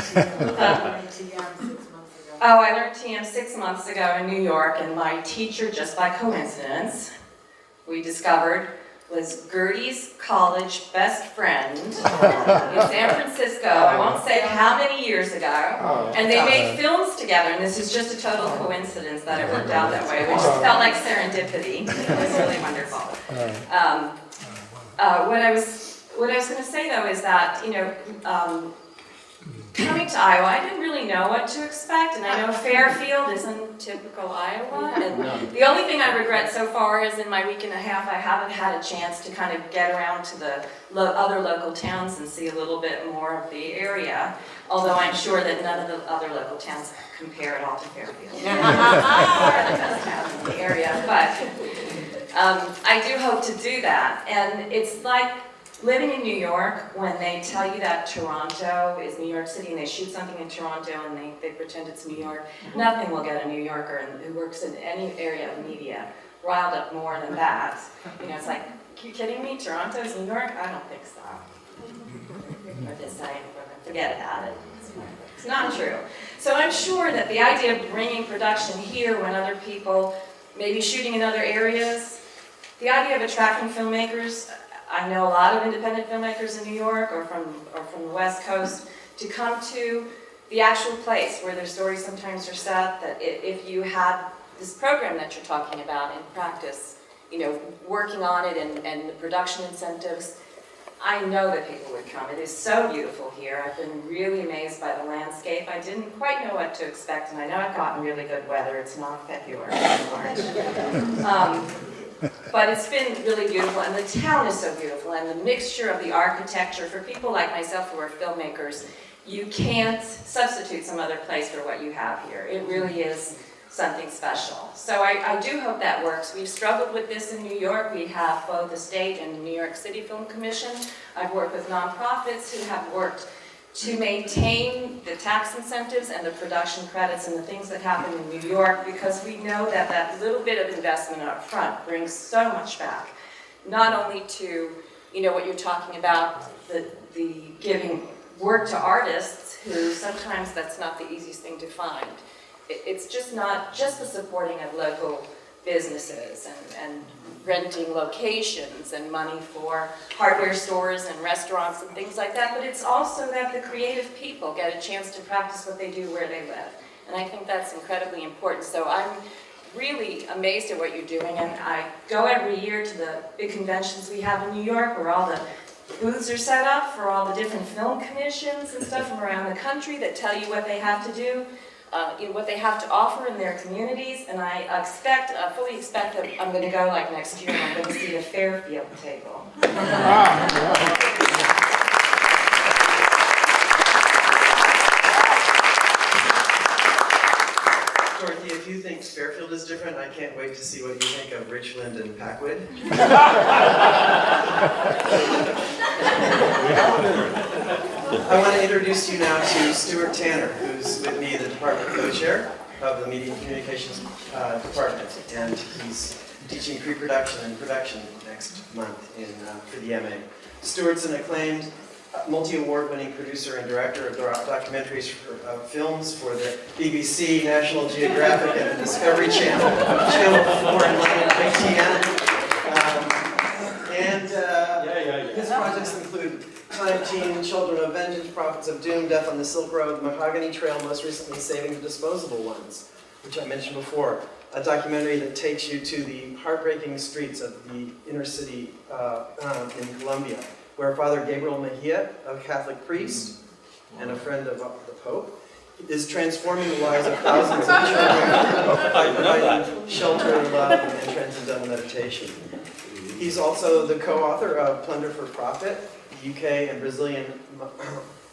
Oh, I learned TM 6 months ago in New York, and my teacher, just by coincidence, we discovered was Gurdy's college best friend in San Francisco, I won't say how many years ago, and they made films together, and this is just a total coincidence that it worked out that way, which felt like serendipity. It was really wonderful. What I was going to say though is that, you know, coming to Iowa, I didn't really know what to expect, and I know Fairfield isn't typical Iowa, and the only thing I regret so far is in my week and a half, I haven't had a chance to kind of get around to the other local towns and see a little bit more of the area, although I'm sure that none of the other local towns compare at all to Fairfield. We're the best towns in the area, but I do hope to do that, and it's like living in New York, when they tell you that Toronto is New York City and they shoot something in Toronto and they pretend it's New York, nothing will get a New Yorker who works in any area of media riled up more than that. You know, it's like, are you kidding me? Toronto's New York? I don't think so. Or this side, forget about it. It's not true. So I'm sure that the idea of bringing production here when other people may be shooting in other areas, the idea of attracting filmmakers, I know a lot of independent filmmakers in New York or from the West Coast to come to the actual place where their stories sometimes are set, that if you had this program that you're talking about in practice, you know, working on it and the production incentives, I know that people would come. It is so beautiful here. I've been really amazed by the landscape. I didn't quite know what to expect, and I know I've gotten really good weather. It's not February, it's March. But it's been really beautiful, and the town is so beautiful, and the mixture of the architecture, for people like myself who are filmmakers, you can't substitute some other place for what you have here. It really is something special. So I do hope that works. We've struggled with this in New York. We have both the state and the New York City Film Commission. I've worked with nonprofits who have worked to maintain the tax incentives and the production credits and the things that happen in New York, because we know that that little bit of investment up front brings so much back. Not only to, you know, what you're talking about, the giving work to artists who sometimes that's not the easiest thing to find. It's just not just the supporting of local businesses and renting locations and money for hardware stores and restaurants and things like that, but it's also that the creative people get a chance to practice what they do where they live. And I think that's incredibly important. So I'm really amazed at what you're doing, and I go every year to the big conventions we have in New York where all the booths are set up for all the different film commissions and stuff from around the country that tell you what they have to do. You know, what they have to offer in their communities, and I fully expect that I'm going to go like next year and I'm going to see a Fairfield table. Dorothy, if you think Fairfield is different, I can't wait to see what you think of Richland and Packwood. I want to introduce you now to Stuart Tanner, who's with me, the department co-chair of the Media and Communications department, and he's teaching pre-production and production next month for the MA. Stuart's an acclaimed multi-award-winning producer and director of documentaries films for the BBC, National Geographic, and the Discovery Channel, Channel 4 and London, his projects include Time Team, Children of Vengeance, Prophets of Doom, Death on the Silk Road, Mahogany Trail, most recently Saving the Disposable Ones, which I mentioned before. a documentary that takes you to the heartbreaking streets of the inner city in Colombia, where Father Gabriel Mejia, a Catholic priest and a friend of the Pope, is transforming the lives of thousands of children by providing shelter, love, and transcendental meditation. He's also the co-author of Plunder for Profit, the UK and Brazilian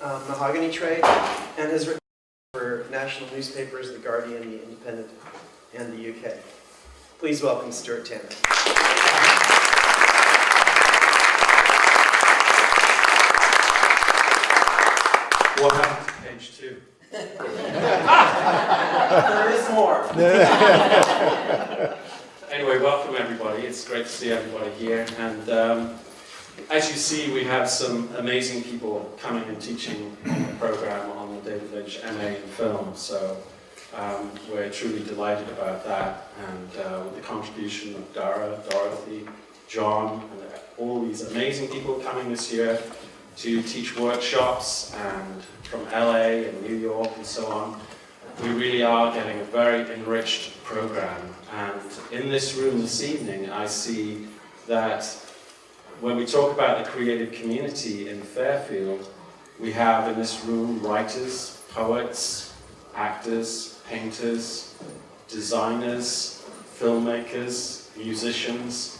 mahogany trade, and has written for national newspapers, The Guardian, The Independent, and the UK. Please welcome Stuart Tanner. What happened to page 2? There is more. Anyway, welcome everybody. It's great to see everybody here. And as you see, we have some amazing people coming and teaching the program on the David Lynch MA in Film. So we're truly delighted about that. And with the contribution of Dara, Dorothy, John, and all these amazing people coming this year to teach workshops, and from LA and New York and so on. We really are getting a very enriched program. And in this room this evening, I see that when we talk about the creative community in Fairfield, we have in this room writers, poets, actors, painters, designers, filmmakers, musicians.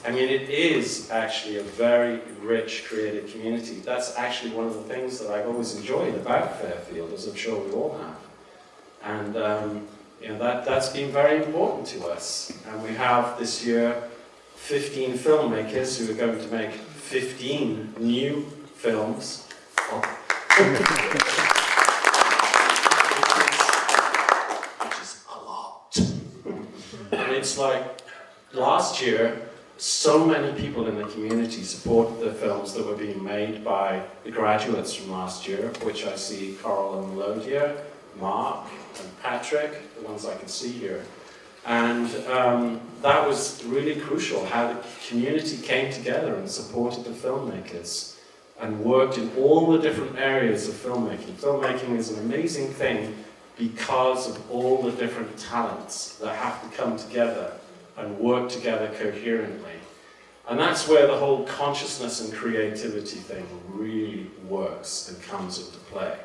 I mean, it is actually a very rich creative community. That's actually one of the things that I've always enjoyed about Fairfield, as I'm sure we all have. And you know, that's been very important to us. And we have this year 15 filmmakers who are going to make 15 new films. Which is a lot. And it's like, last year, so many people in the community supported the films that were being made by the graduates from last year, which I see Coral and Melodia, Mark and Patrick, the ones I can see here. And that was really crucial, how the community came together and supported the filmmakers and worked in all the different areas of filmmaking. Filmmaking is an amazing thing because of all the different talents that have to come together and work together coherently. And that's where the whole consciousness and creativity thing really works and comes into play.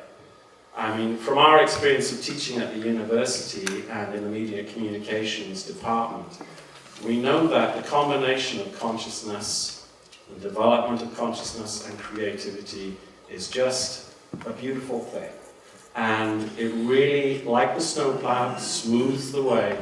I mean, from our experience of teaching at the university and in the media communications department, we know that the combination of consciousness, the development of consciousness and creativity is just a beautiful thing. And it really, like the snowplow, smooths the way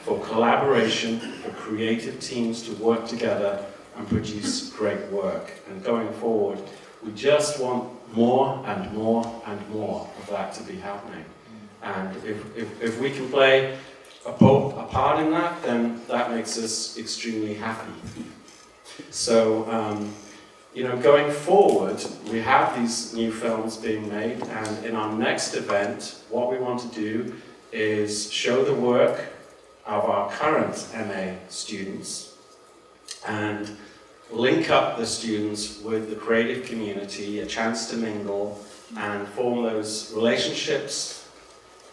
for collaboration, for creative teams to work together and produce great work. And going forward, we just want more and more and more of that to be happening. And if we can play a part in that, then that makes us extremely happy. So, you know, going forward, we have these new films being made, and in our next event, what we want to do is show the work of our current MA students and link up the students with the creative community, a chance to mingle and form those relationships,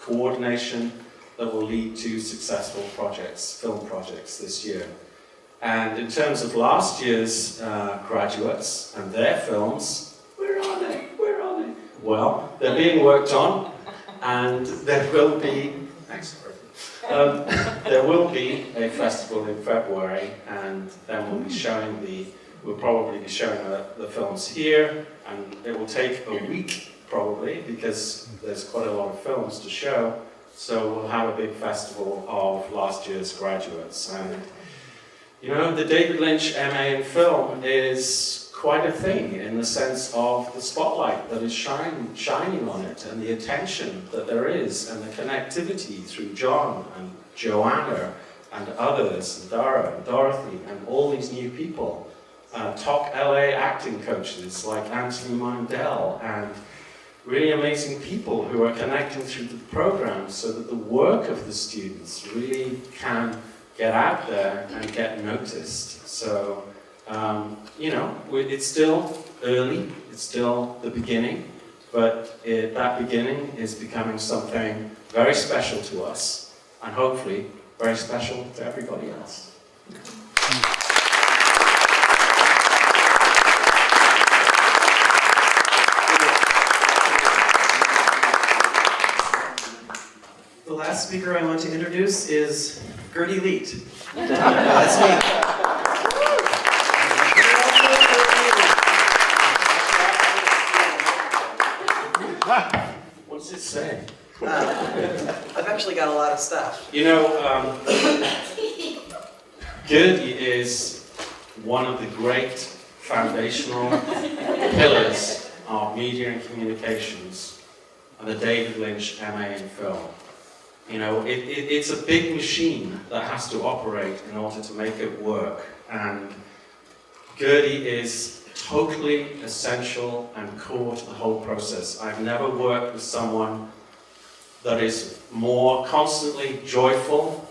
coordination that will lead to successful projects, film projects this year. And in terms of last year's graduates and their films, where are they? Where are they? Well, they're being worked on, and there will be, thanks, there will be a festival in February, and then we'll probably be showing the films here, and it will take a week probably, because there's quite a lot of films to show. So we'll have a big festival of last year's graduates. And you know, the David Lynch MA in Film is quite a thing in the sense of the spotlight that is shining on it, and the attention that there is, and the connectivity through John and Joanna and others, and Dara and Dorothy and all these new people, top LA acting coaches like Anthony Mindell, and really amazing people who are connecting through the program so that the work of the students really can get out there and get noticed. So, you know, it's still early, it's still the beginning, but that beginning is becoming something very special to us, and hopefully very special to everybody else. The last speaker I want to introduce is Gurdy Leete. That's me. What's it say? I've actually got a lot of stuff. You know, Gurdy is one of the great foundational pillars of media and communications and the David Lynch MA in film. You know, it's a big machine that has to operate in order to make it work. And Gurdy is totally essential and core to the whole process. I've never worked with someone that is more constantly joyful,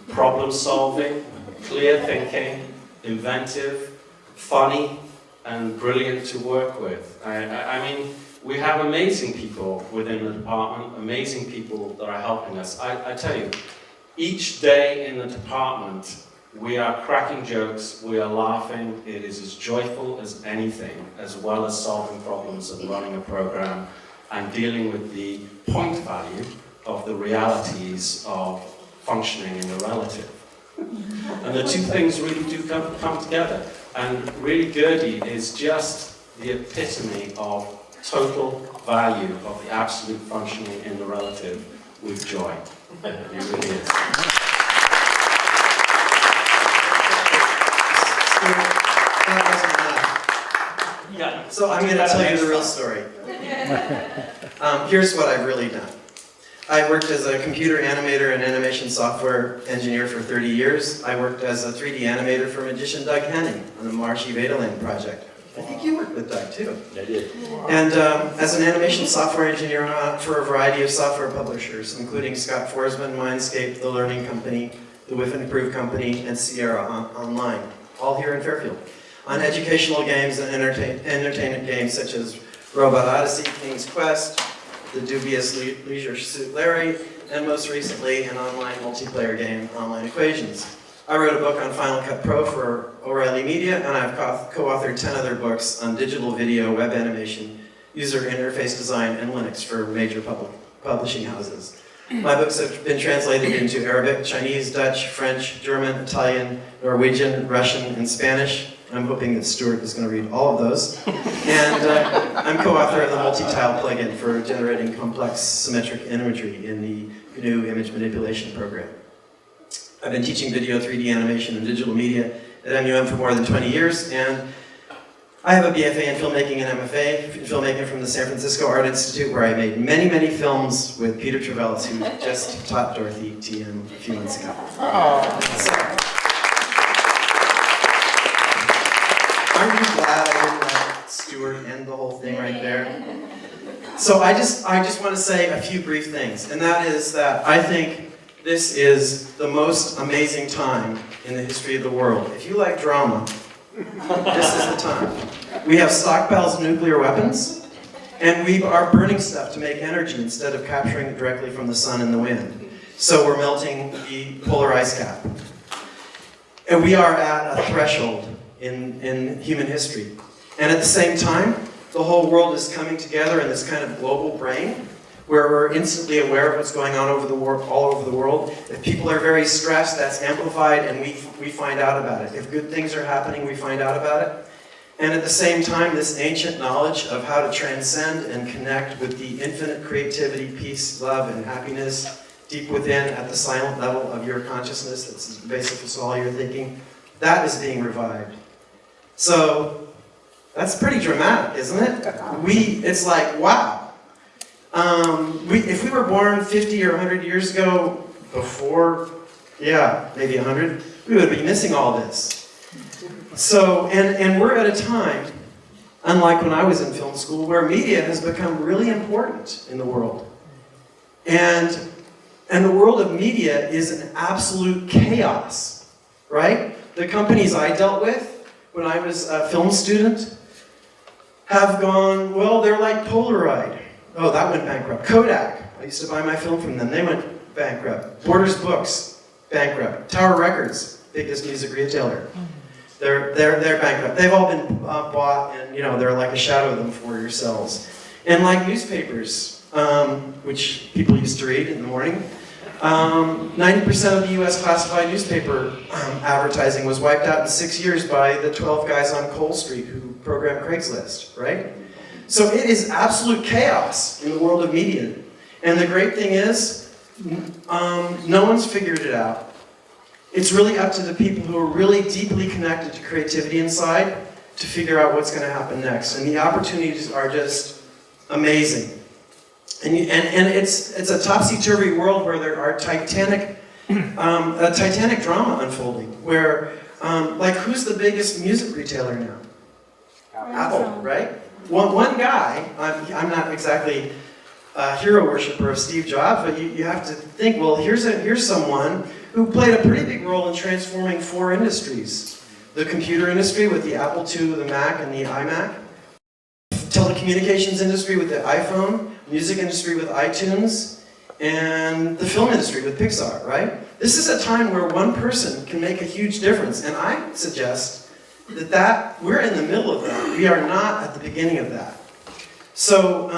problem-solving, clear thinking, inventive, funny, and brilliant to work with. I mean, we have amazing people within the department, amazing people that are helping us. I tell you, each day in the department, we are cracking jokes, we are laughing, it is as joyful as anything, as well as solving problems and running a program and dealing with the point value of the realities of functioning in the relative. And the two things really do come together. And really Gurdy is just the epitome of total value of the absolute functioning in the relative with joy. It really is. That wasn't enough. Yeah. So I'm going to tell you the real story. Here's what I've really done. I worked as a computer animator and animation software engineer for 30 years. I worked as a 3D animator for magician Doug Henning on the Marshy Vadaland project. I think you worked with Doug too. I did. And as an animation software engineer for a variety of software publishers, including Scott Forsman, Mindscape, The Learning Company, The Whiff and Improve Company, and Sierra Online, all here in Fairfield, on educational games and entertainment games such as Robot Odyssey, King's Quest, The Dubious Leisure Suit Larry, and most recently an online multiplayer game, Online Equations. I wrote a book on Final Cut Pro for O'Reilly Media, and I've co-authored 10 other books on digital video, web animation, user interface design, and Linux for major publishing houses. My books have been translated into Arabic, Chinese, Dutch, French, German, Italian, Norwegian, Russian, and Spanish. I'm hoping that Stuart is going to read all of those. And I'm co-author of the multi-tile plugin for generating complex symmetric imagery in the GNU image manipulation program. I've been teaching video, 3D animation, and digital media at MUM for more than 20 years, and I have a BFA in filmmaking and MFA in filmmaking from the San Francisco Art Institute, where I made many, many films with Peter Trevellis, who just taught Dorothy TM a few months ago. Aren't you glad I didn't let Stuart end the whole thing right there? So I just want to say a few brief things, and that is that I think this is the most amazing time in the history of the world. If you like drama, this is the time. We have stockpiles of nuclear weapons, and we are burning stuff to make energy instead of capturing it directly from the sun and the wind. So we're melting the polar ice cap. And we are at a threshold in human history. And at the same time, the whole world is coming together in this kind of global brain, where we're instantly aware of what's going on all over the world. If people are very stressed, that's amplified, and we find out about it. If good things are happening, we find out about it. And at the same time, this ancient knowledge of how to transcend and connect with the infinite creativity, peace, love, and happiness deep within at the silent level of your consciousness, that's the basis of all your thinking, that is being revived. So that's pretty dramatic, isn't it? It's like, wow. If we were born 50 or 100 years ago, before, maybe 100, we would be missing all this. So, and we're at a time, unlike when I was in film school, where media has become really important in the world. And the world of media is an absolute chaos, right? The companies I dealt with when I was a film student have gone, well, they're like Polaroid. Oh, that went bankrupt. Kodak. I used to buy my film from them. They went bankrupt. Borders Books. bankrupt. Tower Records, biggest music retailer, they're bankrupt. They've all been bought, and they're like a shadow of them for yourselves. And like newspapers, which people used to read in the morning, 90% of the U.S. classified newspaper advertising was wiped out in 6 years by the 12 guys on Cole Street who programmed Craigslist, right? So it is absolute chaos in the world of media. And the great thing is, no one's figured it out. It's really up to the people who are really deeply connected to creativity inside to figure out what's going to happen next. And the opportunities are just amazing. And it's a topsy-turvy world where there are a titanic drama unfolding. Where, who's the biggest music retailer now? Apple, right? One guy. I'm not exactly a hero worshiper of Steve Jobs, but you have to think. Well, here's someone who played a pretty big role in transforming 4 industries: the computer industry with the Apple II, the Mac, and the iMac. Telecommunications industry with the iPhone, music industry with iTunes, and the film industry with Pixar, right? This is a time where one person can make a huge difference, and I suggest that we're in the middle of that. We are not at the beginning of that. So,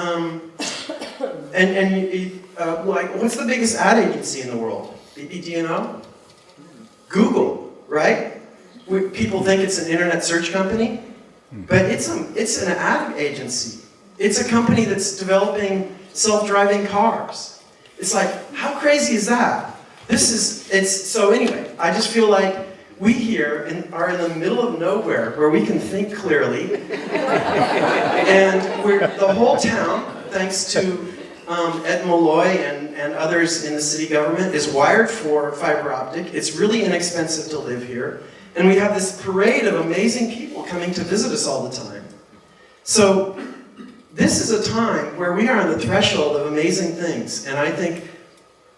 what's the biggest ad agency in the world? Do you know? Google, right? People think it's an internet search company. But it's an ad agency. It's a company that's developing self-driving cars. It's like, how crazy is that? So anyway, I just feel like we here are in the middle of nowhere where we can think clearly. And the whole town, thanks to Ed Malloy and others in the city government, is wired for fiber optic. It's really inexpensive to live here. And we have this parade of amazing people coming to visit us all the time. So this is a time where we are on the threshold of amazing things. And I think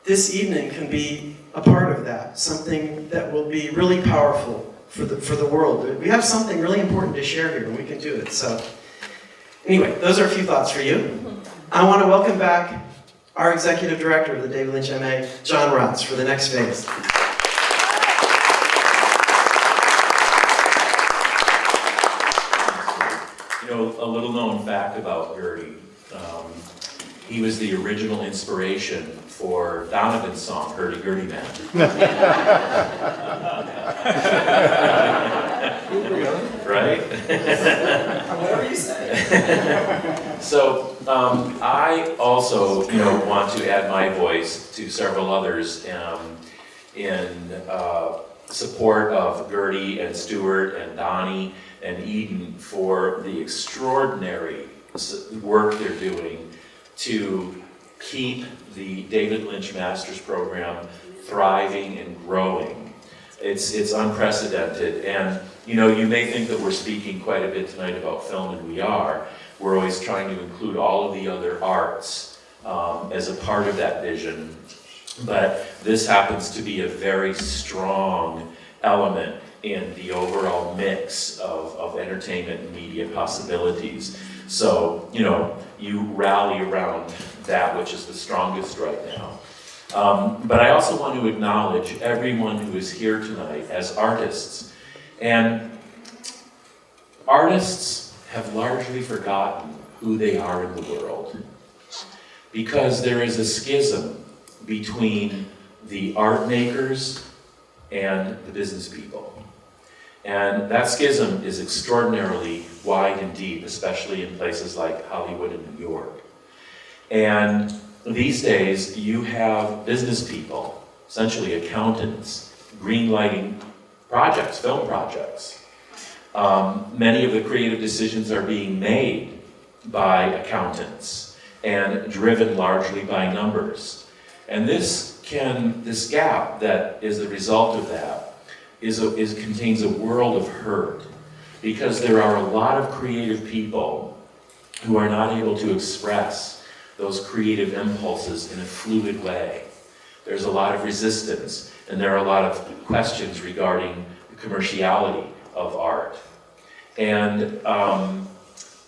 this evening can be a part of that, something that will be really powerful for the world. We have something really important to share here, and we can do it. So anyway, those are a few thoughts for you. I want to welcome back our Executive Director of the David Lynch MA, John Raatz, for the next phase. A little known fact about Gurdy. He was the original inspiration for Donovan's song, Hurdy-Gurdy Man. Right? Whatever you say. So I also, want to add my voice to several others in support of Gurdy and Stuart and Donnie and Eden for the extraordinary work they're doing to keep the David Lynch Master's Program thriving and growing. It's unprecedented, and you may think that we're speaking quite a bit tonight about film, and we are. We're always trying to include all of the other arts as a part of that vision, but this happens to be a very strong element in the overall mix of entertainment and media possibilities. So, you rally around that which is the strongest right now. But I also want to acknowledge everyone who is here tonight as artists. And artists have largely forgotten who they are in the world, because there is a schism between the art makers and the business people. And that schism is extraordinarily wide and deep, especially in places like Hollywood and New York. And these days, you have business people, essentially accountants, greenlighting projects, film projects. Many of the creative decisions are being made by accountants and driven largely by numbers. And this gap that is the result of that contains a world of hurt, because there are a lot of creative people who are not able to express those creative impulses in a fluid way. There's a lot of resistance, and there are a lot of questions regarding the commerciality of art. And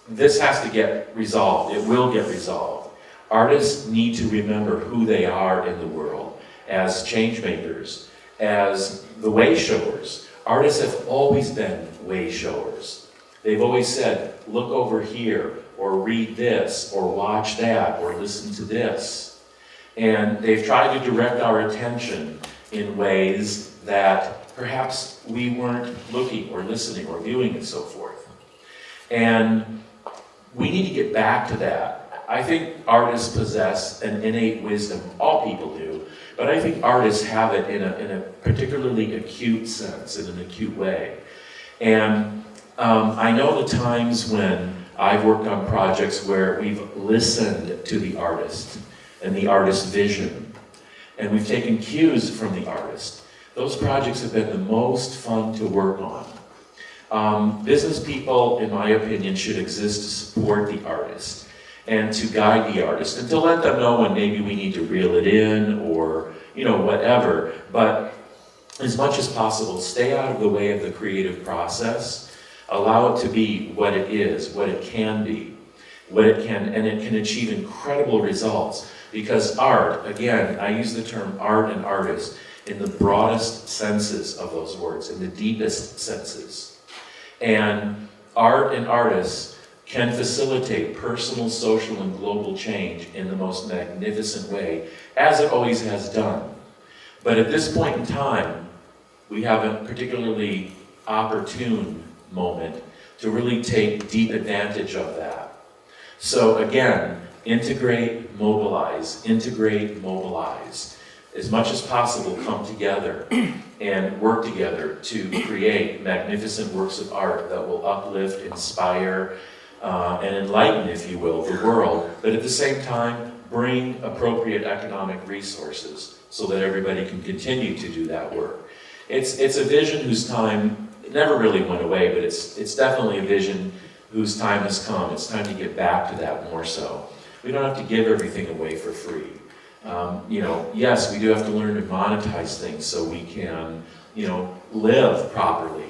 this has to get resolved. It will get resolved. Artists need to remember who they are in the world as change makers, as the way showers. Artists have always been way showers. They've always said, look over here, or read this, or watch that, or listen to this. And they've tried to direct our attention in ways that perhaps we weren't looking or listening or viewing and so forth. And we need to get back to that. I think artists possess an innate wisdom, all people do, but I think artists have it in a particularly acute sense, in an acute way. And I know the times when I've worked on projects where we've listened to the artist and the artist's vision, and we've taken cues from the artist. Those projects have been the most fun to work on. Business people, in my opinion, should exist to support the artist and to guide the artist and to let them know when maybe we need to reel it in or, whatever. But as much as possible, stay out of the way of the creative process. Allow it to be what it is, what it can be, and it can achieve incredible results. Because art, again, I use the term art and artist in the broadest senses of those words, in the deepest senses. And art and artists can facilitate personal, social, and global change in the most magnificent way, as it always has done. But at this point in time, we have a particularly opportune moment to really take deep advantage of that. So again, integrate, mobilize, as much as possible, come together and work together to create magnificent works of art that will uplift, inspire, and enlighten, if you will, the world, but at the same time, bring appropriate economic resources so that everybody can continue to do that work. It's a vision whose time never really went away, but it's definitely a vision whose time has come. It's time to get back to that more so. We don't have to give everything away for free. Yes, we do have to learn to monetize things so we can, live properly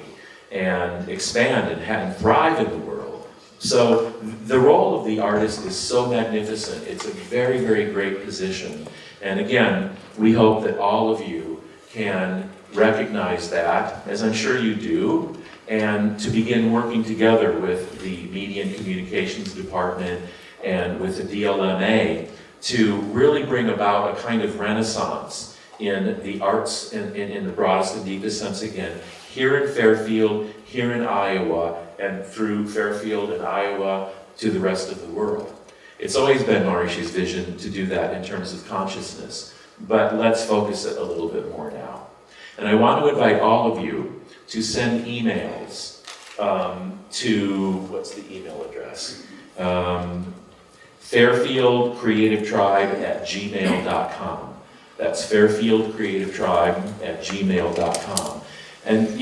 and expand and thrive in the world. So the role of the artist is so magnificent. It's a very, very great position. And again, we hope that all of you can recognize that, as I'm sure you do, and to begin working together with the Media and Communications Department and with the DLMA to really bring about a kind of renaissance in the arts in the broadest and deepest sense again, here in Fairfield, here in Iowa, and through Fairfield and Iowa to the rest of the world. It's always been Marishi's vision to do that in terms of consciousness, but let's focus it a little bit more now. And I want to invite all of you to send emails to, what's the email address? Fairfield Creative Tribe @gmail.com. That's Fairfield Creative Tribe @gmail.com. And,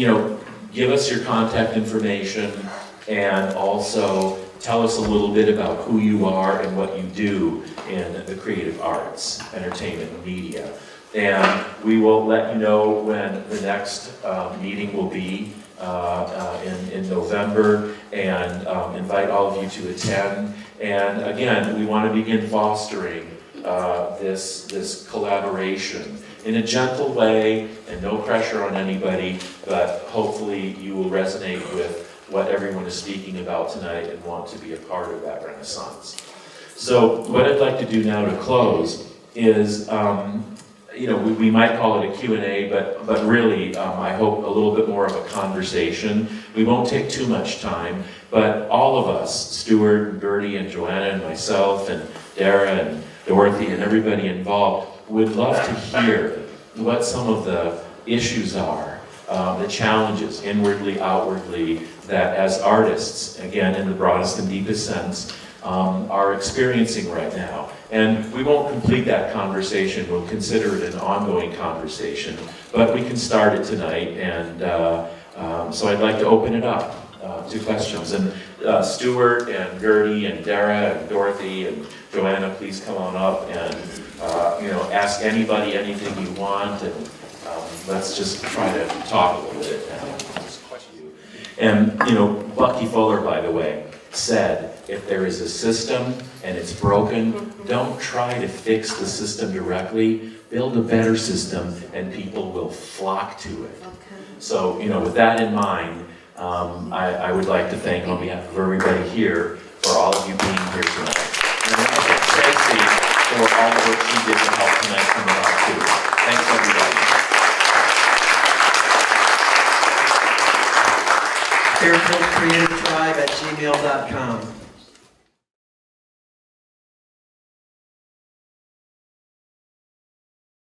give us your contact information and also tell us a little bit about who you are and what you do in the creative arts, entertainment, and media. And we will let you know when the next meeting will be in November, and invite all of you to attend. And again, we want to begin fostering this collaboration in a gentle way and no pressure on anybody, but hopefully you will resonate with what everyone is speaking about tonight and want to be a part of that renaissance. So what I'd like to do now to close is, we might call it a Q&A, but really, I hope a little bit more of a conversation. We won't take too much time, but all of us, Stuart, and Gurdy, and Joanna, and myself, and Dara, and Dorothy, and everybody involved, would love to hear what some of the issues are, the challenges, inwardly, outwardly, that as artists, again, in the broadest and deepest sense, are experiencing right now. And we won't complete that conversation, we'll consider it an ongoing conversation, but we can start it tonight, and so I'd like to open it up to questions. And Stuart, and Gurdy, and Dara, and Dorothy, and Joanna, please come on up and ask anybody anything you want, and let's just try to talk a little bit now. And Bucky Fuller, by the way, said, if there is a system and it's broken, don't try to fix the system directly, build a better system, and people will flock to it. So, with that in mind, I would like to thank, on behalf of everybody here, for all of you being here tonight. And I want to thank Tracy for all the work she did to help tonight come about too. Thanks, everybody. Fairfield Creative Tribe at gmail.com.